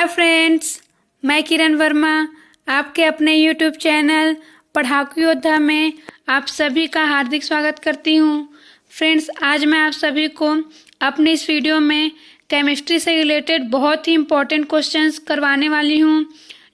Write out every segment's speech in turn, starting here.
Friends, मैं किरण वर्मा आपके अपने यूट्यूब चैनल पढ़ाकू योद्धा में आप सभी का हार्दिक स्वागत करती हूँ। फ्रेंड्स, आज मैं आप सभी को अपनी इस वीडियो में केमिस्ट्री से रिलेटेड बहुत ही इम्पोर्टेंट क्वेश्चंस करवाने वाली हूँ,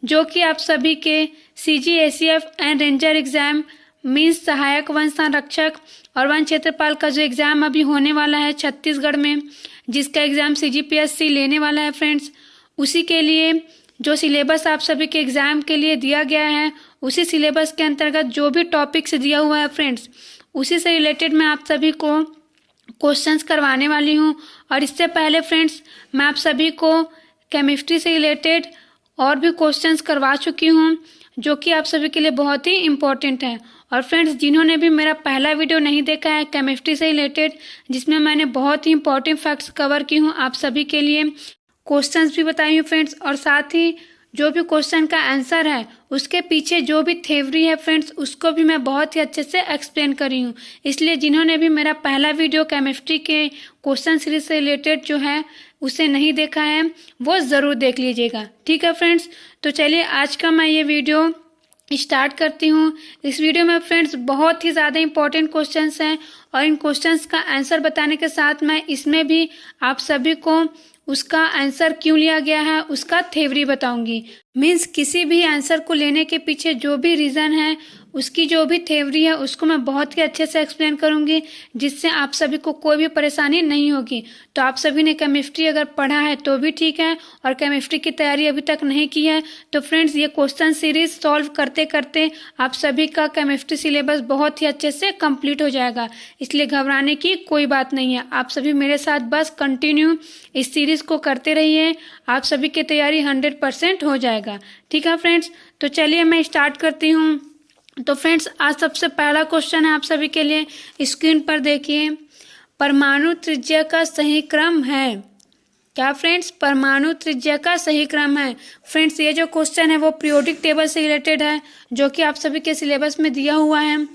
जो कि आप सभी के CGACF and ranger exam means सहायक वन संरक्षक और वन क्षेत्रपाल का जो एग्ज़ाम अभी होने वाला है छत्तीसगढ़ में, जिसका एग्ज़ाम CGPSC लेने वाला है फ्रेंड्स, उसी के लिए जो सिलेबस आप सभी के एग्ज़ाम के लिए दिया गया है, उसी सिलेबस के अंतर्गत जो भी टॉपिक्स दिया हुआ है फ्रेंड्स, उसी से रिलेटेड मैं आप सभी को क्वेश्चंस करवाने वाली हूँ। और इससे पहले फ्रेंड्स, मैं आप सभी को केमिस्ट्री से रिलेटेड और भी क्वेश्चंस करवा चुकी हूँ, जो कि आप सभी के लिए बहुत ही इम्पोर्टेंट है। और फ्रेंड्स, जिन्होंने भी मेरा पहला वीडियो नहीं देखा है केमिस्ट्री से रिलेटेड, जिसमें मैंने बहुत ही इम्पोर्टेंट फैक्ट्स कवर की हूँ आप सभी के लिए, क्वेश्चंस भी बताई हूँ फ्रेंड्स, और साथ ही जो भी क्वेश्चन का आंसर है उसके पीछे जो भी थ्योरी है फ्रेंड्स, उसको भी मैं बहुत ही अच्छे से एक्सप्लेन करी हूँ। इसलिए जिन्होंने भी मेरा पहला वीडियो केमिस्ट्री के क्वेश्चन सीरीज से रिलेटेड जो है उसे नहीं देखा है, वो ज़रूर देख लीजिएगा। ठीक है फ्रेंड्स, तो चलिए आज का मैं ये वीडियो स्टार्ट करती हूँ। इस वीडियो में फ्रेंड्स बहुत ही ज़्यादा इंपॉर्टेंट क्वेश्चंस हैं, और इन क्वेश्चंस का आंसर बताने के साथ मैं इसमें भी आप सभी को उसका आंसर क्यों लिया गया है उसका थ्योरी बताऊंगी। मीन्स किसी भी आंसर को लेने के पीछे जो भी रीज़न है, उसकी जो भी थ्योरी है, उसको मैं बहुत ही अच्छे से एक्सप्लेन करूंगी, जिससे आप सभी को कोई भी परेशानी नहीं होगी। तो आप सभी ने केमिस्ट्री अगर पढ़ा है तो भी ठीक है, और केमिस्ट्री की तैयारी अभी तक नहीं की है तो फ्रेंड्स, ये क्वेश्चन सीरीज सॉल्व करते करते आप सभी का केमिस्ट्री सिलेबस बहुत ही अच्छे से कंप्लीट हो जाएगा। इसलिए घबराने की कोई बात नहीं है। आप सभी मेरे साथ बस कंटिन्यू इस सीरीज को करते रहिए, आप सभी की तैयारी 100% हो जाएगा। ठीक है फ्रेंड्स, तो चलिए मैं स्टार्ट करती हूँ। तो फ्रेंड्स, आज सबसे पहला क्वेश्चन है आप सभी के लिए, स्क्रीन पर देखिए। परमाणु त्रिज्या का सही क्रम है क्या? फ्रेंड्स, परमाणु त्रिज्या का सही क्रम है। फ्रेंड्स, ये जो क्वेश्चन है वो पीरियोडिक टेबल से रिलेटेड है, जो कि आप सभी के सिलेबस में दिया हुआ है।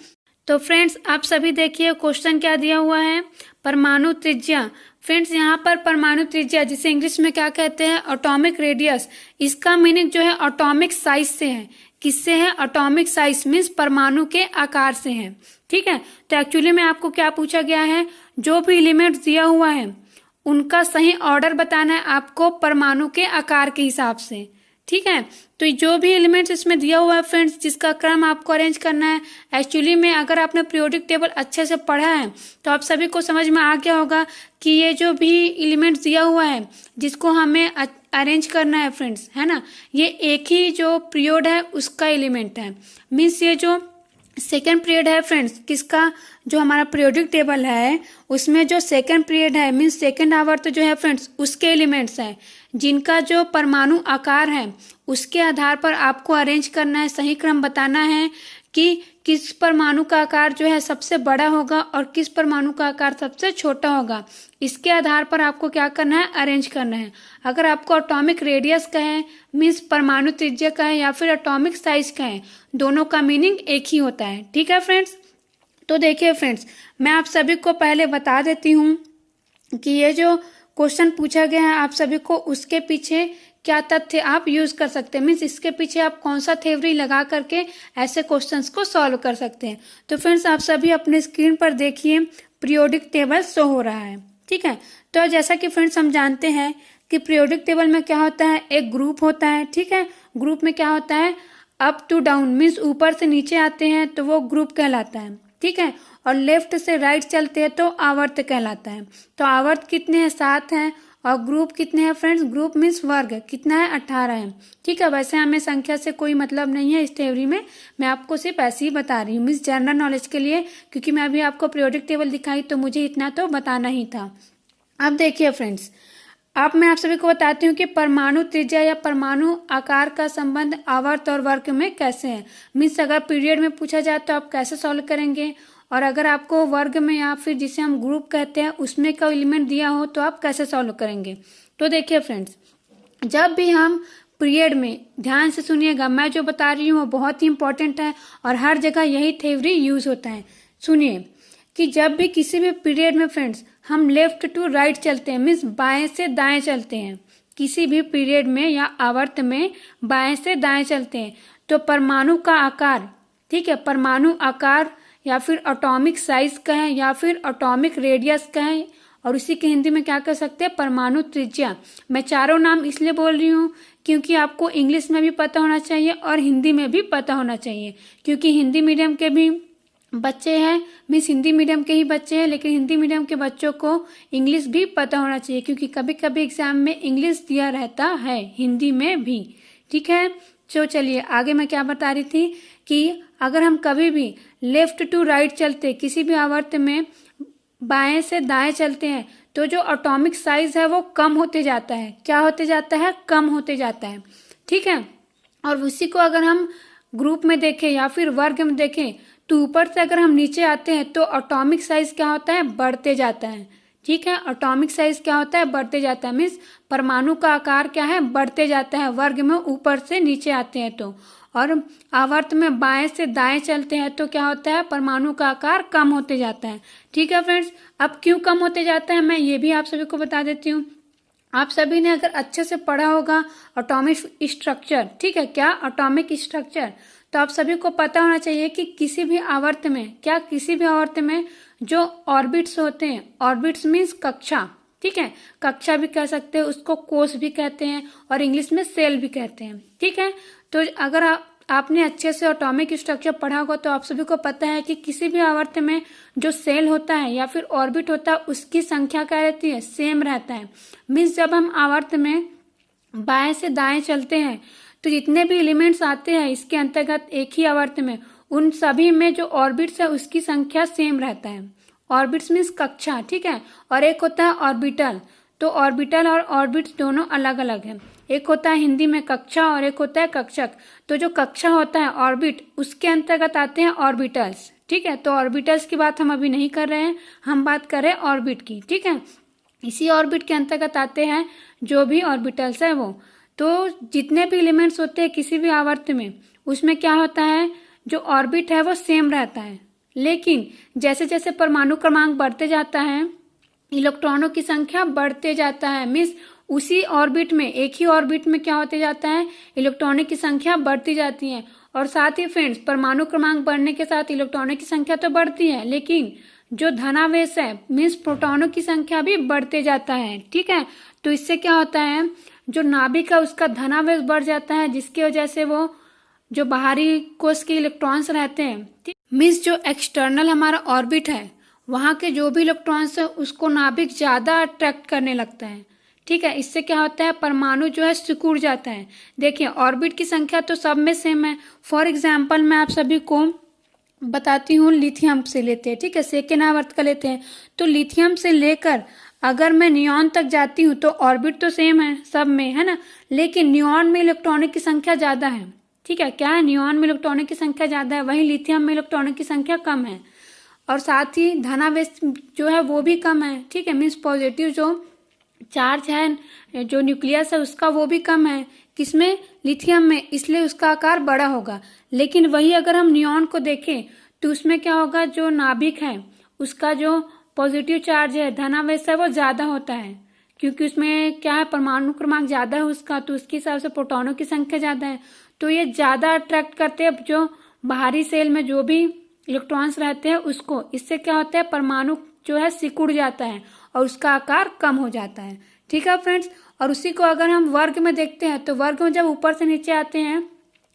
तो फ्रेंड्स, आप सभी देखिए क्वेश्चन क्या दिया हुआ है, परमाणु त्रिज्या। फ्रेंड्स, यहाँ पर परमाणु त्रिज्या, जिसे इंग्लिश में क्या कहते हैं, एटॉमिक रेडियस, इसका मीनिंग जो है एटॉमिक साइज से है। किससे है? एटॉमिक साइज मीन्स परमाणु के आकार से है। ठीक है, तो एक्चुअली में आपको क्या पूछा गया है, जो भी एलिमेंट दिया हुआ है उनका सही ऑर्डर बताना है आपको परमाणु के आकार के हिसाब से। ठीक है, तो जो भी एलिमेंट्स इसमें दिया हुआ है फ्रेंड्स, जिसका क्रम आपको अरेंज करना है। एक्चुअली में अगर आपने पीरियोडिक टेबल अच्छे से पढ़ा है तो आप सभी को समझ में आ गया होगा कि ये जो भी एलिमेंट्स दिया हुआ है जिसको हमें अरेंज करना है फ्रेंड्स, है ना, ये एक ही जो पीरियड है उसका एलिमेंट है। मीन्स ये जो सेकेंड पीरियड है फ्रेंड्स, किसका, जो हमारा पीरियोडिक टेबल है उसमें जो सेकेंड पीरियड है मीन्स सेकेंड आवर्त जो है फ्रेंड्स, उसके एलिमेंट्स हैं, जिनका जो परमाणु आकार है उसके आधार पर आपको अरेंज करना है, सही क्रम बताना है कि किस परमाणु का आकार जो है सबसे बड़ा होगा और किस परमाणु का आकार सबसे छोटा होगा। इसके आधार पर आपको क्या करना है, अरेंज करना है। अगर आपको एटॉमिक रेडियस का है मीन्स परमाणु त्रिज्या का है, या फिर एटॉमिक साइज का है, दोनों का मीनिंग एक ही होता है। ठीक है फ्रेंड्स, तो देखिए फ्रेंड्स, मैं आप सभी को पहले बता देती हूँ कि ये जो क्वेश्चन पूछा गया है आप सभी को, उसके पीछे क्या तथ्य आप यूज कर सकते हैं, मीन्स इसके पीछे आप कौन सा थ्योरी लगा करके ऐसे क्वेश्चंस को सॉल्व कर सकते हैं। तो फ्रेंड्स, आप सभी अपने स्क्रीन पर देखिए पीरियोडिक टेबल शो हो रहा है। ठीक है, तो जैसा कि फ्रेंड्स हम जानते हैं कि पीरियोडिक टेबल में क्या होता है, एक ग्रुप होता है। ठीक है, ग्रुप में क्या होता है, अप टू डाउन मीन्स ऊपर से नीचे आते हैं तो वो ग्रुप कहलाता है। ठीक है, और लेफ्ट से राइट चलते हैं तो आवर्त कहलाता है। तो आवर्त कितने हैं, 7 हैं, और ग्रुप कितने हैं फ्रेंड्स, ग्रुप मीन्स वर्ग कितना है, 18 है। ठीक है, वैसे हमें संख्या से कोई मतलब नहीं है इस थ्योरी में, मैं आपको सिर्फ ऐसे ही बता रही हूँ मीन्स जनरल नॉलेज के लिए, क्योंकि मैं अभी आपको पीरियोडिक टेबल दिखाई तो मुझे इतना तो बताना ही था। अब देखिए फ्रेंड्स, अब मैं आप सभी को बताती हूँ कि परमाणु त्रिज्या या परमाणु आकार का संबंध आवर्त और वर्ग में कैसे है। मीन्स अगर पीरियड में पूछा जाए तो आप कैसे सॉल्व करेंगे, और अगर आपको वर्ग में या फिर जिसे हम ग्रुप कहते हैं उसमें का एलिमेंट दिया हो तो आप कैसे सॉल्व करेंगे। तो देखिए फ्रेंड्स, जब भी हम पीरियड में, ध्यान से सुनिएगा, मैं जो बता रही हूँ वो बहुत ही इंपॉर्टेंट है और हर जगह यही थ्योरी यूज होता है। सुनिए कि जब भी किसी भी पीरियड में फ्रेंड्स हम लेफ्ट टू राइट चलते हैं मीन्स बाएं से दाएं चलते हैं। किसी भी पीरियड में या आवर्त में बाएं से दाएं चलते हैं। तो परमाणु का आकार, ठीक है, परमाणु आकार या फिर एटॉमिक साइज कहें या फिर एटॉमिक रेडियस कहें, और उसी के हिंदी में क्या कह सकते हैं, परमाणु त्रिज्या। मैं चारों नाम इसलिए बोल रही हूँ क्योंकि आपको इंग्लिश में भी पता होना चाहिए और हिंदी में भी पता होना चाहिए, क्योंकि हिंदी मीडियम के भी बच्चे हैं, मीन्स हिंदी मीडियम के ही बच्चे हैं, लेकिन हिंदी मीडियम के बच्चों को इंग्लिश भी पता होना चाहिए, क्योंकि कभी कभी एग्जाम में इंग्लिश दिया रहता है हिंदी में भी। ठीक है, तो चलिए आगे मैं क्या बता रही थी कि अगर हम कभी भी लेफ्ट टू राइट चलते, किसी भी आवर्त में बाएं से दाएं चलते हैं, तो जो एटॉमिक साइज है वो कम होते जाता है। क्या होते जाता है, कम होते जाता है। ठीक है, और उसी को अगर हम ग्रुप में देखें या फिर वर्ग में देखें, तो ऊपर से अगर हम नीचे आते हैं तो एटॉमिक साइज क्या होता है, बढ़ते जाता है। ठीक है, एटॉमिक साइज क्या होता है, बढ़ते जाता है, मीन्स परमाणु का आकार क्या है, बढ़ते जाता है वर्ग में ऊपर से नीचे आते हैं तो। और आवर्त में बाएं से दाएं चलते हैं तो क्या होता है, परमाणु का आकार कम होते जाता है। ठीक है फ्रेंड्स, अब क्यों कम होते जाता है मैं ये भी आप सभी को बता देती हूँ। आप सभी ने अगर अच्छे से पढ़ा होगा एटॉमिक स्ट्रक्चर, ठीक है, क्या एटॉमिक स्ट्रक्चर, तो आप सभी को पता होना चाहिए कि किसी भी आवर्त में, क्या किसी भी आवर्त में जो ऑर्बिट्स होते हैं, ऑर्बिट्स मीन्स कक्षा, ठीक है, कक्षा भी कह सकते हैं उसको, कोष भी कहते हैं और इंग्लिश में सेल भी कहते हैं। ठीक है, तो अगर आपने अच्छे से एटॉमिक स्ट्रक्चर पढ़ा होगा तो आप सभी को पता है कि किसी भी आवर्त में जो सेल होता है या फिर ऑर्बिट होता है उसकी संख्या क्या रहती है, सेम रहता है। मीन्स जब हम आवर्त में बाएं से दाएं चलते हैं तो जितने भी एलिमेंट्स आते हैं इसके अंतर्गत एक ही आवर्त में, उन सभी में जो ऑर्बिट्स है उसकी संख्या सेम रहता है। ऑर्बिट्स मीन्स कक्षा, ठीक है, और एक होता है ऑर्बिटल। तो ऑर्बिटल और ऑर्बिट्स दोनों अलग अलग हैं। एक होता है हिंदी में कक्षा और एक होता है कक्षक। तो जो कक्षा होता है ऑर्बिट, उसके अंतर्गत आते हैं ऑर्बिटल्स। ठीक है, तो ऑर्बिटल्स की बात हम अभी नहीं कर रहे हैं, हम बात कर रहे हैं ऑर्बिट की। ठीक है, इसी ऑर्बिट के अंतर्गत आते हैं जो भी ऑर्बिटल्स है वो। तो जितने भी एलिमेंट्स होते हैं किसी भी आवर्त में, उसमें क्या होता है, जो ऑर्बिट है वो सेम रहता है। लेकिन जैसे जैसे परमाणु क्रमांक बढ़ते जाता है, इलेक्ट्रॉनों की संख्या बढ़ते जाता है। मीन्स उसी ऑर्बिट में, एक ही ऑर्बिट में क्या होते जाता है, इलेक्ट्रॉनों की संख्या बढ़ती जाती है। और साथ ही फ्रेंड्स, परमाणु क्रमांक बढ़ने के साथ इलेक्ट्रॉनों की संख्या तो बढ़ती है, लेकिन जो धनावेश है मीन्स प्रोटॉनों की संख्या भी बढ़ते जाता है। ठीक है, तो इससे क्या होता है, जो नाभिक है उसका धनावेश बढ़ जाता है, जिसकी वजह से वो जो बाहरी कोश के इलेक्ट्रॉन्स रहते हैं, मीन्स जो एक्सटर्नल हमारा ऑर्बिट है वहां के जो भी इलेक्ट्रॉन्स है उसको नाभिक ज्यादा अट्रैक्ट करने लगता है। ठीक है, इससे क्या होता है, परमाणु जो है सिकुड़ जाता है। देखिए ऑर्बिट की संख्या तो सब में सेम है। फॉर एग्जाम्पल मैं आप सभी को बताती हूँ, लिथियम से लेते हैं, ठीक है, सेकेंड आवर्त का लेते हैं। तो लिथियम से लेकर अगर मैं नियॉन तक जाती हूँ तो ऑर्बिट तो सेम है सब में, है ना, लेकिन नियॉन में इलेक्ट्रॉनिक की संख्या ज्यादा है। ठीक है, क्या है, नियॉन में इलेक्ट्रॉनिक की संख्या ज्यादा है, वहीं लिथियम में इलेक्ट्रॉनिक की संख्या कम है। और साथ ही धनावेश जो है वो भी कम है। ठीक है, मीन्स पॉजिटिव जो चार्ज है, जो न्यूक्लियस है उसका, वो भी कम है। किसमें, लिथियम में, इसलिए उसका आकार बड़ा होगा। लेकिन वही अगर हम नियॉन को देखें तो उसमें क्या होगा, जो नाभिक है उसका जो पॉजिटिव चार्ज है, धनावेश है, वो ज्यादा होता है, क्योंकि उसमें क्या है, परमाणु क्रमांक ज्यादा है उसका, तो उसके हिसाब से प्रोटॉनों की संख्या ज्यादा है। तो ये ज्यादा अट्रैक्ट करते हैं जो बाहरी सेल में जो भी इलेक्ट्रॉन्स रहते हैं उसको। इससे क्या होता है, परमाणु जो है सिकुड़ जाता है और उसका आकार कम हो जाता है। ठीक है फ्रेंड्स, और उसी को अगर हम वर्ग में देखते हैं तो वर्ग में जब ऊपर से नीचे आते हैं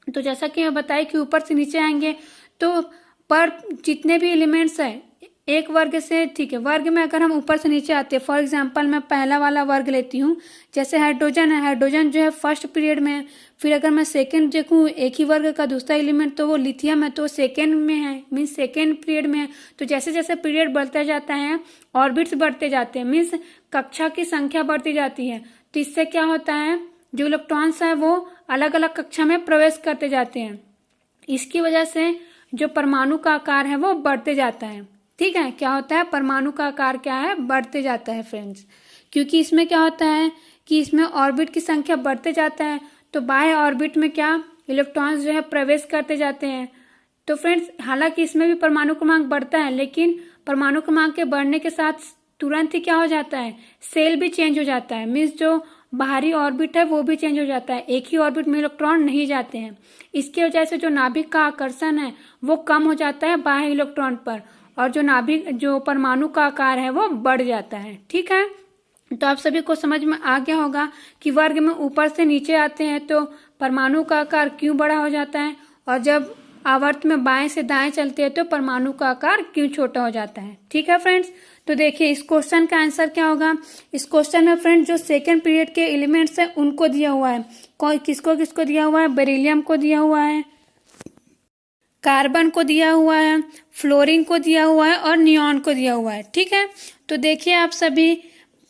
तो जैसा कि मैं बताई कि ऊपर से नीचे आएंगे तो पर जितने भी एलिमेंट्स है एक वर्ग से, ठीक है, वर्ग में अगर हम ऊपर से नीचे आते हैं, फॉर एग्जांपल मैं पहला वाला वर्ग लेती हूँ, जैसे हाइड्रोजन है, हाइड्रोजन जो है फर्स्ट पीरियड में है। फिर अगर मैं सेकंड देखूँ एक ही वर्ग का दूसरा एलिमेंट, तो वो लिथियम है, तो सेकंड में है, मीन्स सेकंड पीरियड में है। तो जैसे जैसे पीरियड बढ़ता जाता है ऑर्बिट्स बढ़ते जाते हैं, मीन्स कक्षा की संख्या बढ़ती जाती है। तो इससे क्या होता है, जो इलेक्ट्रॉन्स है वो अलग अलग कक्षा में प्रवेश करते जाते हैं। इसकी वजह से जो परमाणु का आकार है वो बढ़ते जाता है। ठीक है, क्या होता है, परमाणु का आकार क्या है, बढ़ते जाता है फ्रेंड्स। क्योंकि इसमें क्या होता है कि इसमें ऑर्बिट की संख्या बढ़ते जाता है, तो बाह्य ऑर्बिट में क्या इलेक्ट्रॉन्स जो है प्रवेश करते जाते हैं। तो फ्रेंड्स, हालांकि इसमें भी परमाणु क्रमांक बढ़ता है, लेकिन परमाणु क्रमांक के बढ़ने के साथ तुरंत ही क्या हो जाता है, सेल भी चेंज हो जाता है। मीन्स जो बाहरी ऑर्बिट है वो भी चेंज हो जाता है, एक ही ऑर्बिट में इलेक्ट्रॉन नहीं जाते हैं। इसकी वजह से जो नाभिक का आकर्षण है वो कम हो जाता है बाह्य इलेक्ट्रॉन पर, और जो परमाणु का आकार है वो बढ़ जाता है। ठीक है, तो आप सभी को समझ में आ गया होगा कि वर्ग में ऊपर से नीचे आते हैं तो परमाणु का आकार क्यों बड़ा हो जाता है, और जब आवर्त में बाएं से दाएं चलते हैं तो परमाणु का आकार क्यों छोटा हो जाता है। ठीक है फ्रेंड्स, तो देखिए इस क्वेश्चन का आंसर क्या होगा। इस क्वेश्चन में फ्रेंड्स जो सेकेंड पीरियड के एलिमेंट्स हैं उनको दिया हुआ है। किसको किसको दिया हुआ है, बेरिलियम को दिया हुआ है, कार्बन को दिया हुआ है, फ्लोरीन को दिया हुआ है और नियॉन को दिया हुआ है। ठीक है, तो देखिए आप सभी,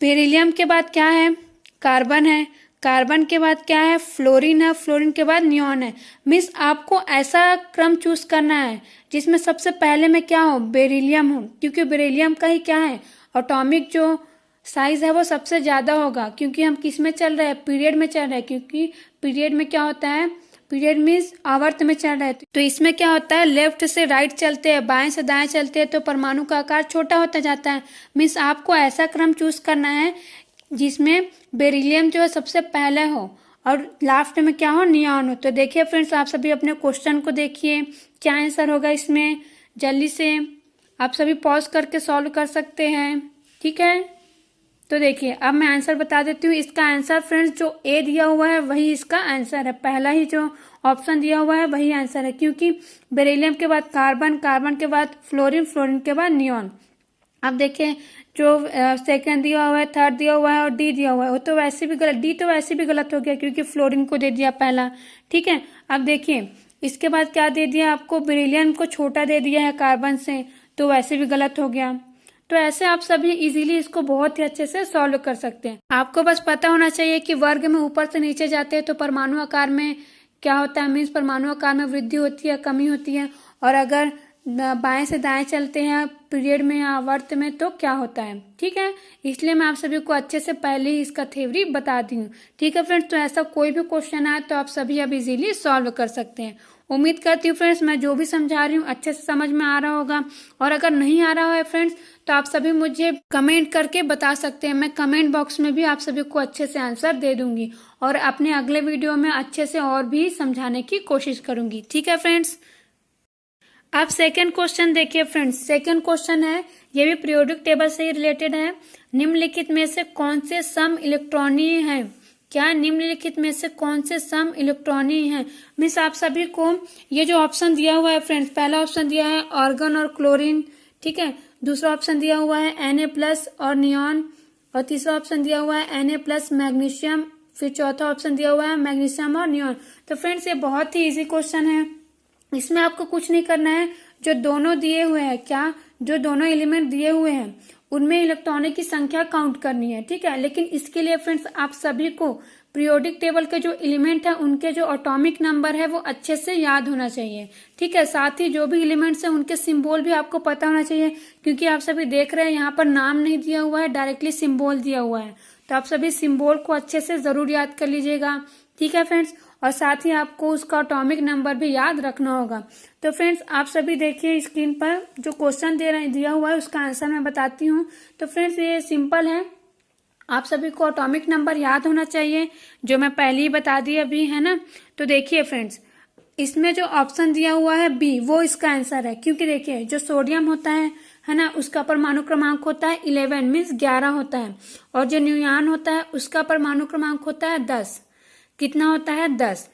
बेरिलियम के बाद क्या है, कार्बन है, कार्बन के बाद क्या है, फ्लोरीन है, फ्लोरीन के बाद नियॉन है। मीन्स आपको ऐसा क्रम चूज करना है जिसमें सबसे पहले में क्या हो, बेरिलियम हो, क्योंकि बेरिलियम का ही क्या है, एटॉमिक जो साइज है वो सबसे ज्यादा होगा, क्योंकि हम किस में चल रहे हैं, पीरियड में चल रहे हैं, क्योंकि पीरियड में क्या होता है, पीरियड मीन्स आवर्त में चल रहे हैं, तो इसमें क्या होता है, लेफ्ट से राइट चलते हैं, बाएं से दाएं चलते हैं तो परमाणु का आकार छोटा होता जाता है। मीन्स आपको ऐसा क्रम चूज करना है जिसमें बेरिलियम जो है सबसे पहले हो और लास्ट में क्या हो, नियॉन हो। तो देखिए फ्रेंड्स, आप सभी अपने क्वेश्चन को देखिए क्या आंसर होगा इसमें, जल्दी से आप सभी पॉज करके सॉल्व कर सकते हैं। ठीक है, तो देखिए अब मैं आंसर बता देती हूँ। इसका आंसर फ्रेंड्स जो ए दिया हुआ है वही इसका आंसर है, पहला ही जो ऑप्शन दिया हुआ है वही आंसर है, क्योंकि बेरिलियम के बाद कार्बन, कार्बन के बाद फ्लोरीन, फ्लोरीन के बाद नियॉन। अब देखिए जो सेकंड दिया हुआ है, थर्ड दिया हुआ है और डी दिया हुआ है, वो तो वैसे भी गलत, डी तो वैसे भी गलत हो गया क्योंकि फ्लोरीन को दे दिया पहला। ठीक है, अब देखिए इसके बाद क्या दे दिया आपको, बेरिलियम को छोटा दे दिया है कार्बन से, तो वैसे भी गलत हो गया। तो ऐसे आप सभी इजीली इसको बहुत ही अच्छे से सॉल्व कर सकते हैं। आपको बस पता होना चाहिए कि वर्ग में ऊपर से नीचे जाते हैं तो परमाणु आकार में क्या होता है, मीन्स परमाणु आकार में वृद्धि होती है, कमी होती है, और अगर बाएं से दाएं चलते हैं पीरियड में या आवर्त में तो क्या होता है। ठीक है, इसलिए मैं आप सभी को अच्छे से पहले ही इसका थ्योरी बता दी हूँ। ठीक है फ्रेंड्स, तो ऐसा कोई भी क्वेश्चन आए तो आप सभी अब इजीली सॉल्व कर सकते हैं। उम्मीद करती हूँ फ्रेंड्स मैं जो भी समझा रही हूँ अच्छे से समझ में आ रहा होगा, और अगर नहीं आ रहा है फ्रेंड्स तो आप सभी मुझे कमेंट करके बता सकते हैं। मैं कमेंट बॉक्स में भी आप सभी को अच्छे से आंसर दे दूंगी और अपने अगले वीडियो में अच्छे से और भी समझाने की कोशिश करूंगी। ठीक है फ्रेंड्स, अब सेकंड क्वेश्चन देखिए फ्रेंड्स। सेकंड क्वेश्चन है, ये भी पीरियोडिक टेबल से ही रिलेटेड है। निम्नलिखित में से कौन से सम इलेक्ट्रॉनीय हैं, क्या निम्नलिखित में से कौन से सम इलेक्ट्रॉनीय हैं। मीन्स आप सभी को ये जो ऑप्शन दिया हुआ है फ्रेंड्स, पहला ऑप्शन दिया है आर्गन और क्लोरीन, ठीक है, दूसरा ऑप्शन दिया हुआ है Na+ और नियॉन, और तीसरा ऑप्शन दिया हुआ है Na+ मैग्नीशियम, फिर चौथा ऑप्शन दिया हुआ है मैग्नीशियम और नियॉन। तो फ्रेंड्स ये बहुत ही इजी क्वेश्चन है, इसमें आपको कुछ नहीं करना है, जो दोनों दिए हुए हैं, क्या जो दोनों एलिमेंट दिए हुए हैं उनमें इलेक्ट्रॉनों की संख्या काउंट करनी है। ठीक है, लेकिन इसके लिए फ्रेंड्स आप सभी को पीरियोडिक टेबल के जो एलिमेंट है उनके जो एटॉमिक नंबर है वो अच्छे से याद होना चाहिए। ठीक है, साथ ही जो भी एलिमेंट्स हैं उनके सिंबल भी आपको पता होना चाहिए, क्योंकि आप सभी देख रहे हैं यहाँ पर नाम नहीं दिया हुआ है, डायरेक्टली सिंबल दिया हुआ है, तो आप सभी सिंबल को अच्छे से जरूर याद कर लीजिएगा। ठीक है फ्रेंड्स, और साथ ही आपको उसका एटॉमिक नंबर भी याद रखना होगा। तो फ्रेंड्स आप सभी देखिए स्क्रीन पर जो क्वेश्चन दिया हुआ है उसका आंसर मैं बताती हूँ। तो फ्रेंड्स ये सिंपल है, आप सभी को एटॉमिक नंबर याद होना चाहिए, जो मैं पहले ही बता दी अभी, है ना। तो देखिए फ्रेंड्स, इसमें जो ऑप्शन दिया हुआ है बी वो इसका आंसर है, क्योंकि देखिए जो सोडियम होता है ना, उसका परमाणु क्रमांक होता है 11 मीन्स 11 होता है, और जो नियॉन होता है उसका परमाणु क्रमांक होता है 10। कितना होता है, 10।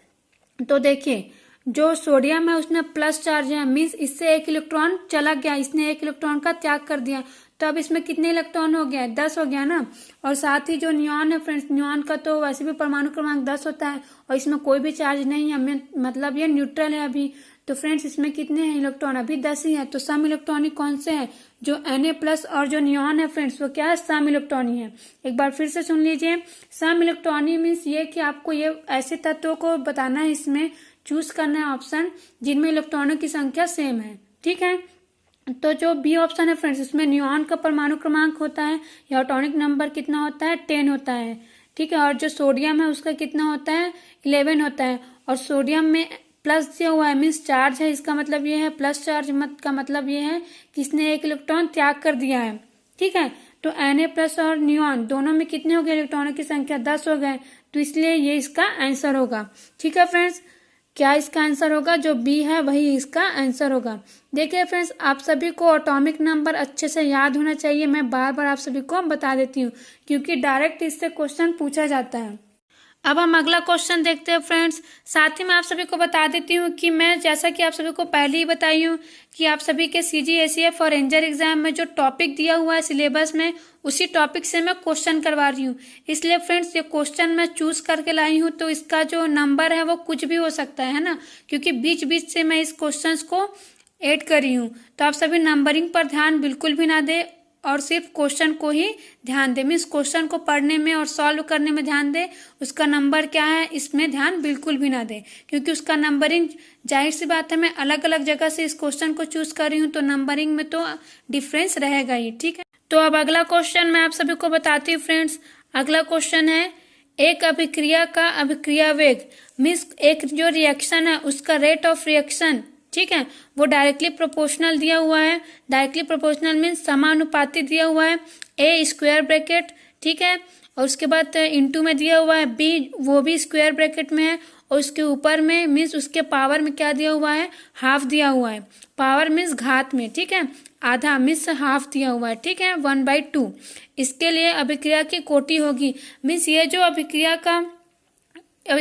तो देखिए जो सोडियम है उसमें प्लस चार्ज है, मीन्स इससे एक इलेक्ट्रॉन चला गया, इसने एक इलेक्ट्रॉन का त्याग कर दिया, तो अब इसमें कितने इलेक्ट्रॉन हो गया, 10 हो गया ना। और साथ ही जो नियॉन है फ्रेंड्स, नियॉन का तो वैसे भी परमाणु क्रमांक 10 होता है और इसमें कोई भी चार्ज नहीं है, मतलब ये न्यूट्रल है अभी। तो फ्रेंड्स इसमें कितने हैं इलेक्ट्रॉन, अभी 10 ही है। तो सम इलेक्ट्रॉनिक कौन से है, जो Na+ और जो नियॉन है फ्रेंड्स वो क्या है, सम इलेक्ट्रॉनिक है। एक बार फिर से सुन लीजिए, सम इलेक्ट्रॉनिक मीन्स ये कि आपको ये ऐसे तत्वों को बताना है, इसमें चूज करना है ऑप्शन जिनमें इलेक्ट्रॉनों की संख्या सेम है। ठीक है, तो जो बी ऑप्शन है फ्रेंड्स, इसमें नियॉन का परमाणु क्रमांक होता है या एटॉमिक नंबर कितना होता है, 10 होता है। ठीक है, और जो सोडियम है उसका कितना होता है, 11 होता है, और सोडियम में प्लस दिया हुआ है मीन्स चार्ज है, इसका मतलब ये है प्लस चार्ज का मतलब ये है कि इसने एक इलेक्ट्रॉन त्याग कर दिया है। ठीक है, तो Na+ और नियॉन दोनों में कितने हो गए इलेक्ट्रॉनों की संख्या? 10 हो गए। तो इसलिए ये इसका आंसर होगा। ठीक है फ्रेंड्स, क्या इसका आंसर होगा? जो बी है वही इसका आंसर होगा। देखिए फ्रेंड्स, आप सभी को एटॉमिक नंबर अच्छे से याद होना चाहिए। मैं बार बार आप सभी को बता देती हूँ क्योंकि डायरेक्ट इससे क्वेश्चन पूछा जाता है। अब हम अगला क्वेश्चन देखते हैं फ्रेंड्स। साथ ही मैं आप सभी को बता देती हूँ कि मैं जैसा कि आप सभी को पहले ही बताई हूँ कि आप सभी के CGACF और रेंजर एग्जाम में जो टॉपिक दिया हुआ है सिलेबस में, उसी टॉपिक से मैं क्वेश्चन करवा रही हूँ। इसलिए फ्रेंड्स ये क्वेश्चन मैं चूज करके लाई हूँ, तो इसका जो नंबर है वो कुछ भी हो सकता है ना, क्योंकि बीच बीच से मैं इस क्वेश्चन को ऐड कर रही हूँ। तो आप सभी नंबरिंग पर ध्यान बिल्कुल भी ना दें और सिर्फ क्वेश्चन को ही ध्यान दे। मीन्स क्वेश्चन को पढ़ने में और सॉल्व करने में ध्यान दे, उसका नंबर क्या है इसमें ध्यान बिल्कुल भी ना दे, क्योंकि उसका नंबरिंग, जाहिर सी बात है मैं अलग अलग जगह से इस क्वेश्चन को चूज कर रही हूँ, तो नंबरिंग में तो डिफरेंस रहेगा ही। ठीक है, तो अब अगला क्वेश्चन मैं आप सभी को बताती हूँ फ्रेंड्स। अगला क्वेश्चन है, एक अभिक्रिया का अभिक्रिया वेग, मीन्स एक जो रिएक्शन है उसका रेट ऑफ रिएक्शन, ठीक है, वो डायरेक्टली प्रोपोर्शनल दिया हुआ है। डायरेक्टली प्रोपोर्शनल मीन्स समानुपाती दिया हुआ है, ए स्क्वायर ब्रैकेट, ठीक है, और उसके बाद इनटू में दिया हुआ है बी, वो भी स्क्वायर ब्रैकेट में है, और उसके ऊपर में मीन्स उसके पावर में क्या दिया हुआ है? हाफ दिया हुआ है। पावर मीन्स घात में, ठीक है, आधा मीन्स हाफ दिया हुआ है, ठीक है, 1/2। इसके लिए अभिक्रिया की कोटि होगी, मीन्स ये जो अभिक्रिया का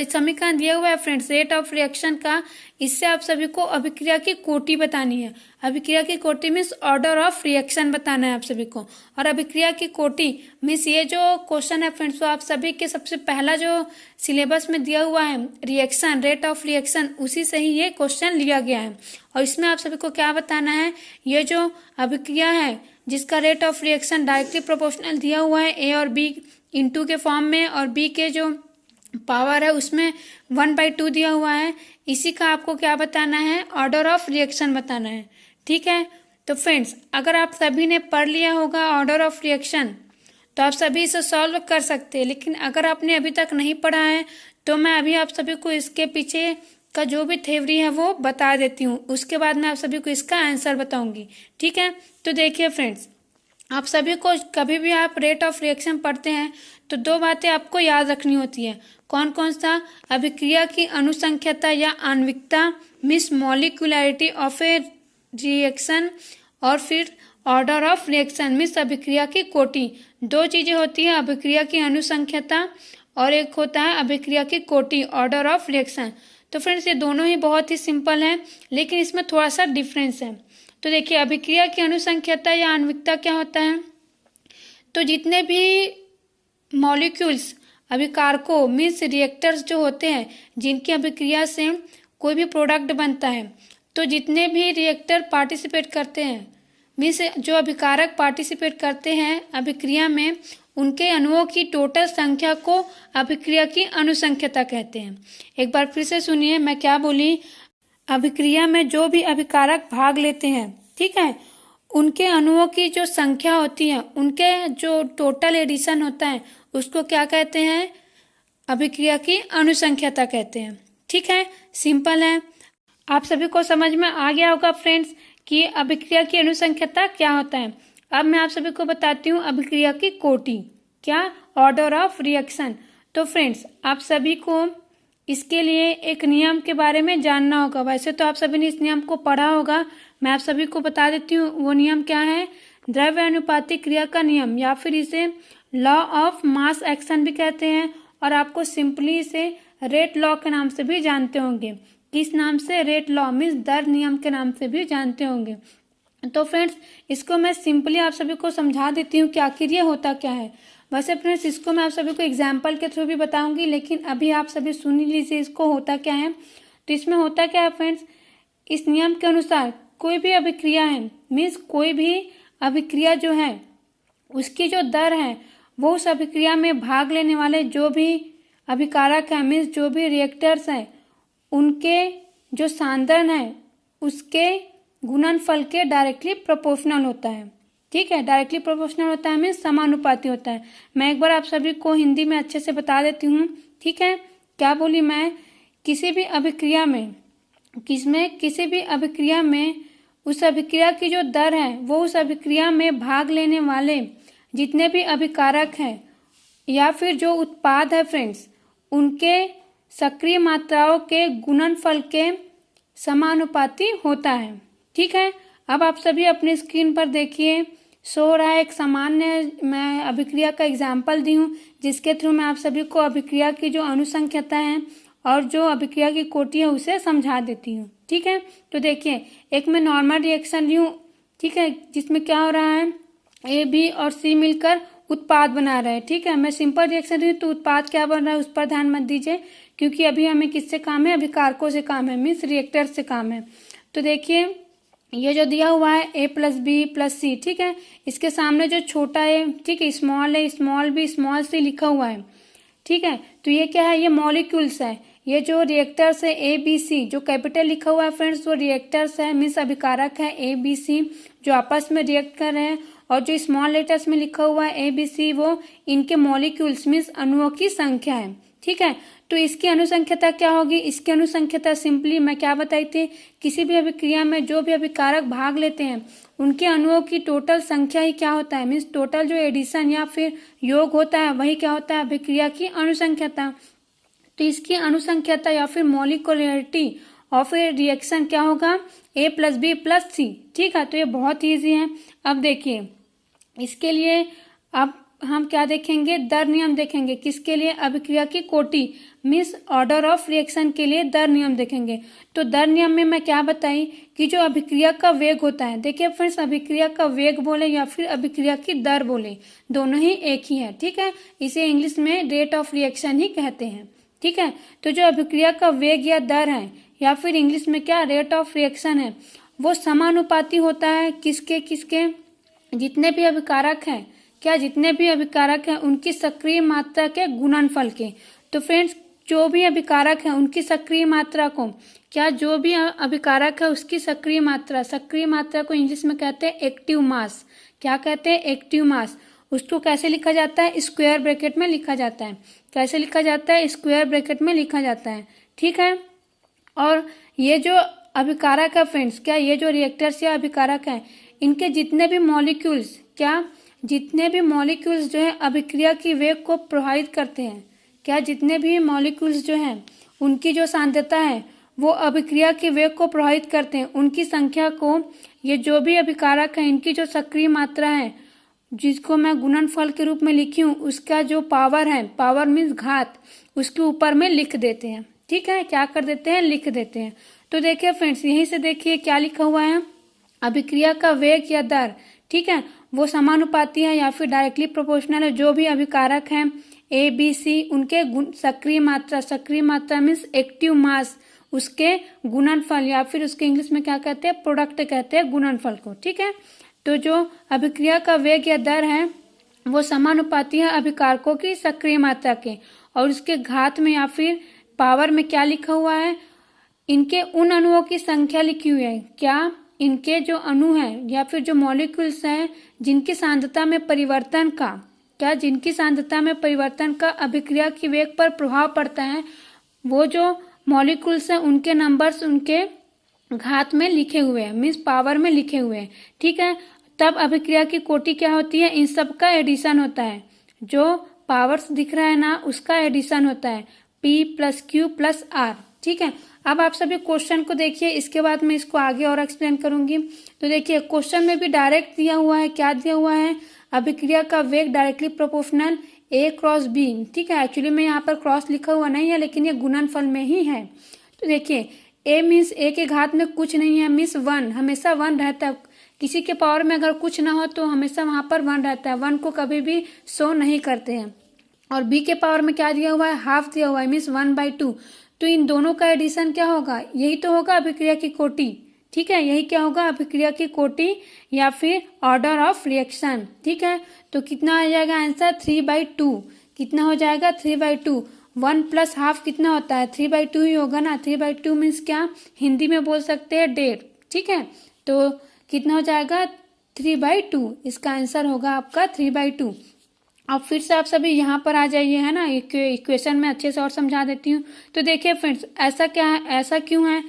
समीकरण दिया हुआ है फ्रेंड्स रेट ऑफ रिएक्शन का, इससे आप सभी को अभिक्रिया की कोटि बतानी है। अभिक्रिया की कोटि मीन्स ऑर्डर ऑफ रिएक्शन बताना है आप सभी को। और अभिक्रिया की कोटि मीन्स ये जो क्वेश्चन है फ्रेंड्स, वो आप सभी के सबसे पहला जो सिलेबस में दिया हुआ है रिएक्शन, रेट ऑफ रिएक्शन, उसी से ही ये क्वेश्चन लिया गया है। और इसमें आप सभी को क्या बताना है? ये जो अभिक्रिया है जिसका rate of reaction directly proportional दिया हुआ है ए और बी इंटू के फॉर्म में, और बी के जो पावर है उसमें 1/2 दिया हुआ है, इसी का आपको क्या बताना है? ऑर्डर ऑफ रिएक्शन बताना है। ठीक है, तो फ्रेंड्स अगर आप सभी ने पढ़ लिया होगा ऑर्डर ऑफ रिएक्शन तो आप सभी इसे सॉल्व कर सकते हैं, लेकिन अगर आपने अभी तक नहीं पढ़ा है तो मैं अभी आप सभी को इसके पीछे का जो भी थ्योरी है वो बता देती हूँ, उसके बाद मैं आप सभी को इसका आंसर बताऊंगी। ठीक है, तो देखिए फ्रेंड्स, आप सभी को कभी भी आप रेट ऑफ रिएक्शन पढ़ते हैं तो दो बातें आपको याद रखनी होती है। कौन कौन सा? अभिक्रिया की अनुसंख्यता या आणविकता, मिस मॉलिक्यूलरिटी ऑफ ए रिएक्शन, और फिर ऑर्डर ऑफ रिएक्शन मिस अभिक्रिया की कोटि। दो चीजें होती है, अभिक्रिया की अनुसंख्यता और एक होता है अभिक्रिया की कोटि, ऑर्डर ऑफ रिएक्शन। तो फ्रेंड्स ये दोनों ही बहुत ही सिंपल है, लेकिन इसमें थोड़ा सा डिफरेंस है। तो देखिए, अभिक्रिया की अनुसंख्यता या आणविकता क्या होता है? तो जितने भी मॉलिक्यूल्स, अभिकारकों मीन्स रिएक्टर्स जो होते हैं, जिनकी अभिक्रिया से कोई भी प्रोडक्ट बनता है, तो जितने भी रिएक्टर पार्टिसिपेट करते हैं मीन्स जो अभिकारक पार्टिसिपेट करते हैं अभिक्रिया में, उनके अणुओं की टोटल संख्या को अभिक्रिया की अनुसंख्यता कहते हैं। एक बार फिर से सुनिए मैं क्या बोली। अभिक्रिया में जो भी अभिकारक भाग लेते हैं, ठीक है, उनके अणुओं की जो संख्या होती है, उनके जो टोटल एडिशन होता है, उसको क्या कहते हैं? अभिक्रिया की अनुसंख्यता कहते हैं। ठीक है, सिंपल है। आप सभी को समझ में आ गया होगा फ्रेंड्स कि अभिक्रिया की अनुसंख्यता क्या होता है। अब मैं आप सभी को बताती हूँ अभिक्रिया की कोटि, क्या? Order of reaction. तो फ्रेंड्स आप सभी को इसके लिए एक नियम के बारे में जानना होगा। वैसे तो आप सभी ने इस नियम को पढ़ा होगा, मैं आप सभी को बता देती हूँ वो नियम क्या है। द्रव्य अनुपाती क्रिया का नियम, या फिर इसे लॉ ऑफ मास एक्शन भी कहते हैं, और आपको सिंपली इसे रेट लॉ के नाम से भी जानते होंगे। किस नाम से? रेट लॉ मीन्स दर नियम के नाम से भी जानते होंगे। तो फ्रेंड्स इसको मैं सिंपली आप सभी को समझा देती हूँ कि आखिर ये होता क्या है। वैसे फ्रेंड्स इसको मैं आप सभी को एग्जाम्पल के थ्रू भी बताऊंगी, लेकिन अभी आप सभी सुन लीजिए इसको होता क्या है। तो इसमें होता क्या है फ्रेंड्स, इस नियम के अनुसार कोई भी अभिक्रिया है मीन्स कोई भी अभिक्रिया जो है उसकी जो दर है वो उस अभिक्रिया में भाग लेने वाले जो भी अभिकारक है मीन्स जो भी रिएक्टर्स है, उनके जो सांद्रण है उसके गुणनफल के डायरेक्टली प्रोपोर्शनल होता है। ठीक है, डायरेक्टली प्रोपोर्शनल होता है मीन्स समानुपाती होता है। मैं एक बार आप सभी को हिंदी में अच्छे से बता देती हूँ। ठीक है, क्या बोली मैं? किसी भी अभिक्रिया में किसी भी अभिक्रिया में उस अभिक्रिया की जो दर है वो उस अभिक्रिया में भाग लेने वाले जितने भी अभिकारक हैं या फिर जो उत्पाद है फ्रेंड्स, उनके सक्रिय मात्राओं के गुणनफल के समानुपाती होता है। ठीक है, अब आप सभी अपनी स्क्रीन पर देखिए, शो हो रहा है एक सामान्य मैं अभिक्रिया का एग्जाम्पल दी हूँ, जिसके थ्रू मैं आप सभी को अभिक्रिया की जो अनुसंख्यता है और जो अभिक्रिया की कोटि है उसे समझा देती हूँ। ठीक है, तो देखिए एक मैं नॉर्मल रिएक्शन ली हूँ, ठीक है, जिसमें क्या हो रहा है, ए बी और सी मिलकर उत्पाद बना रहे हैं। ठीक है, मैं सिंपल रिएक्शन दी तो उत्पाद क्या बन रहा है उस पर ध्यान मत दीजिए, क्योंकि अभी हमें किससे काम है, अभिकारकों से काम है, मीन्स रिएक्टर से काम है। तो देखिए ये जो दिया हुआ है ए प्लस बी प्लस सी, ठीक है, इसके सामने जो छोटा है, ठीक है, स्मॉल है, स्मॉल बी स्मॉल सी लिखा हुआ है। ठीक है, तो ये क्या है, ये मॉलिक्यूल्स है। ये जो रिएक्टर्स है ए बी सी, जो कैपिटल लिखा हुआ है फ्रेंड्स वो रिएक्टर्स है, मीन्स अभिकारक है ए बी सी जो आपस में रिएक्ट कर रहे हैं, और जो स्मॉल लेटर्स में लिखा हुआ है ए बी सी वो इनके मॉलिक्यूल्स मीन्स अणुओं की संख्या है। ठीक है, तो इसकी अनुसंख्यता क्या होगी, इसकी अनुसंख्यता सिंपली मैं क्या बताई थी, किसी भी अभिक्रिया में जो भी अभिकारक भाग लेते हैं उनके अणुओं की टोटल संख्या ही क्या होता है, मीन्स टोटल जो एडिशन या फिर योग होता है वही क्या होता है, अभिक्रिया की अनुसंख्यता। तो इसकी अनुसंख्यता या फिर मॉलिक्यूलरिटी और फिर रिएक्शन क्या होगा, ए प्लस बी प्लस सी। ठीक है, तो ये बहुत ईजी है। अब देखिए इसके लिए अब हम क्या देखेंगे, दर नियम देखेंगे। किसके लिए, अभिक्रिया की कोटि मीन्स ऑर्डर ऑफ रिएक्शन के लिए दर नियम देखेंगे। तो दर नियम में मैं क्या बताई कि जो अभिक्रिया का वेग होता है, देखिए फ्रेंड्स अभिक्रिया का वेग बोले या फिर अभिक्रिया की दर बोले दोनों ही एक ही है। ठीक है, इसे इंग्लिश में रेट ऑफ रिएक्शन ही कहते हैं। ठीक है, तो जो अभिक्रिया का वेग या दर है या फिर इंग्लिश में क्या रेट ऑफ रिएक्शन है, वो समानुपाती होता है किसके किसके, जितने भी अभिकारक हैं, क्या जितने भी अभिकारक हैं उनकी सक्रिय मात्रा के गुणनफल के। तो फ्रेंड्स जो भी अभिकारक है उनकी सक्रिय मात्रा को, क्या जो भी अभिकारक है उसकी सक्रिय मात्रा को इंग्लिश में कहते हैं एक्टिव मास। क्या कहते हैं, एक्टिव मास। उसको कैसे लिखा जाता है, स्क्वायर ब्रैकेट में लिखा जाता है। कैसे लिखा जाता है, स्क्वायर ब्रैकेट में लिखा जाता है। ठीक है, और ये जो अभिकारक है फ्रेंड्स, क्या ये जो रिएक्टर्स या अभिकारक है इनके जितने भी मॉलिक्यूल्स, क्या जितने भी मॉलिक्यूल्स जो है अभिक्रिया की वेग को प्रभावित करते हैं, क्या जितने भी मॉलिक्यूल्स जो हैं उनकी जो सांद्रता है वो अभिक्रिया की वेग को प्रभावित करते हैं, उनकी संख्या को, ये जो भी अभिकारक है इनकी जो सक्रिय मात्रा है जिसको मैं गुणनफल के रूप में लिखी हूँ, उसका जो पावर है, पावर मीन्स घात, उसके ऊपर में लिख देते हैं। ठीक है, क्या कर देते हैं, लिख देते हैं। तो देखिए फ्रेंड्स यहीं से देखिए क्या लिखा हुआ है, अभिक्रिया का वेग या दर, ठीक है, वो समानुपाती है या फिर डायरेक्टली प्रोपोर्शनल है। जो भी अभिकारक हैं ए बी सी उनके सक्रिय मात्रा मीन्स एक्टिव मास, उसके गुणनफल या फिर उसके इंग्लिश में क्या कहते हैं, प्रोडक्ट कहते हैं गुणनफल को। ठीक है, तो जो अभिक्रिया का वेग या दर है वो समानुपाती है अभिकारकों की सक्रिय मात्रा के, और उसके घात में या फिर पावर में क्या लिखा हुआ है, इनके उन अणुओं की संख्या लिखी हुई है। क्या इनके जो अणु हैं या फिर जो मॉलिक्यूल्स हैं जिनकी सांद्रता में परिवर्तन का, क्या जिनकी सांद्रता में परिवर्तन का अभिक्रिया की वेग पर प्रभाव पड़ता है, वो जो मॉलिक्यूल्स हैं उनके नंबर्स उनके घात में लिखे हुए हैं, मीन्स पावर में लिखे हुए हैं। ठीक है, तब अभिक्रिया की कोटि क्या होती है, इन सब का एडिशन होता है। जो पावर्स दिख रहा है ना उसका एडिशन होता है, P plus Q plus R. ठीक है, अब आप सभी क्वेश्चन को देखिए, इसके बाद मैं इसको आगे और एक्सप्लेन करूंगी। तो देखिए क्वेश्चन में भी डायरेक्ट दिया हुआ है, क्या दिया हुआ है, अभिक्रिया का वेग directly proportional A cross B। ठीक है, एक्चुअली में यहाँ पर क्रॉस लिखा हुआ नहीं है लेकिन ये गुणनफल में ही है। तो देखिए A मीन्स A के घात में कुछ नहीं है, मीन्स 1, हमेशा 1 रहता है। किसी के पावर में अगर कुछ ना हो तो हमेशा वहां पर 1 रहता है, 1 को कभी भी शो नहीं करते हैं। और B के पावर में क्या दिया हुआ है, हाफ दिया हुआ है, मीन्स 1/2। तो इन दोनों का एडिशन क्या होगा, यही तो होगा अभिक्रिया की कोटि। ठीक है, यही क्या होगा, अभिक्रिया की कोटि या फिर ऑर्डर ऑफ रिएक्शन। ठीक है, तो कितना आ जाएगा आंसर, 3/2। कितना हो जाएगा, 3/2। 1 प्लस हाफ कितना होता है, 3/2 ही होगा ना। 3/2 मीन्स क्या, हिंदी में बोल सकते हैं 1.5। ठीक है, तो कितना हो जाएगा, 3/2। इसका आंसर होगा आपका 3/2। अब फिर से आप सभी यहाँ पर आ जाइए, है ना, इक्वेशन में अच्छे से और समझा देती हूँ। तो देखिए फ्रेंड्स ऐसा क्या है, ऐसा क्यों है,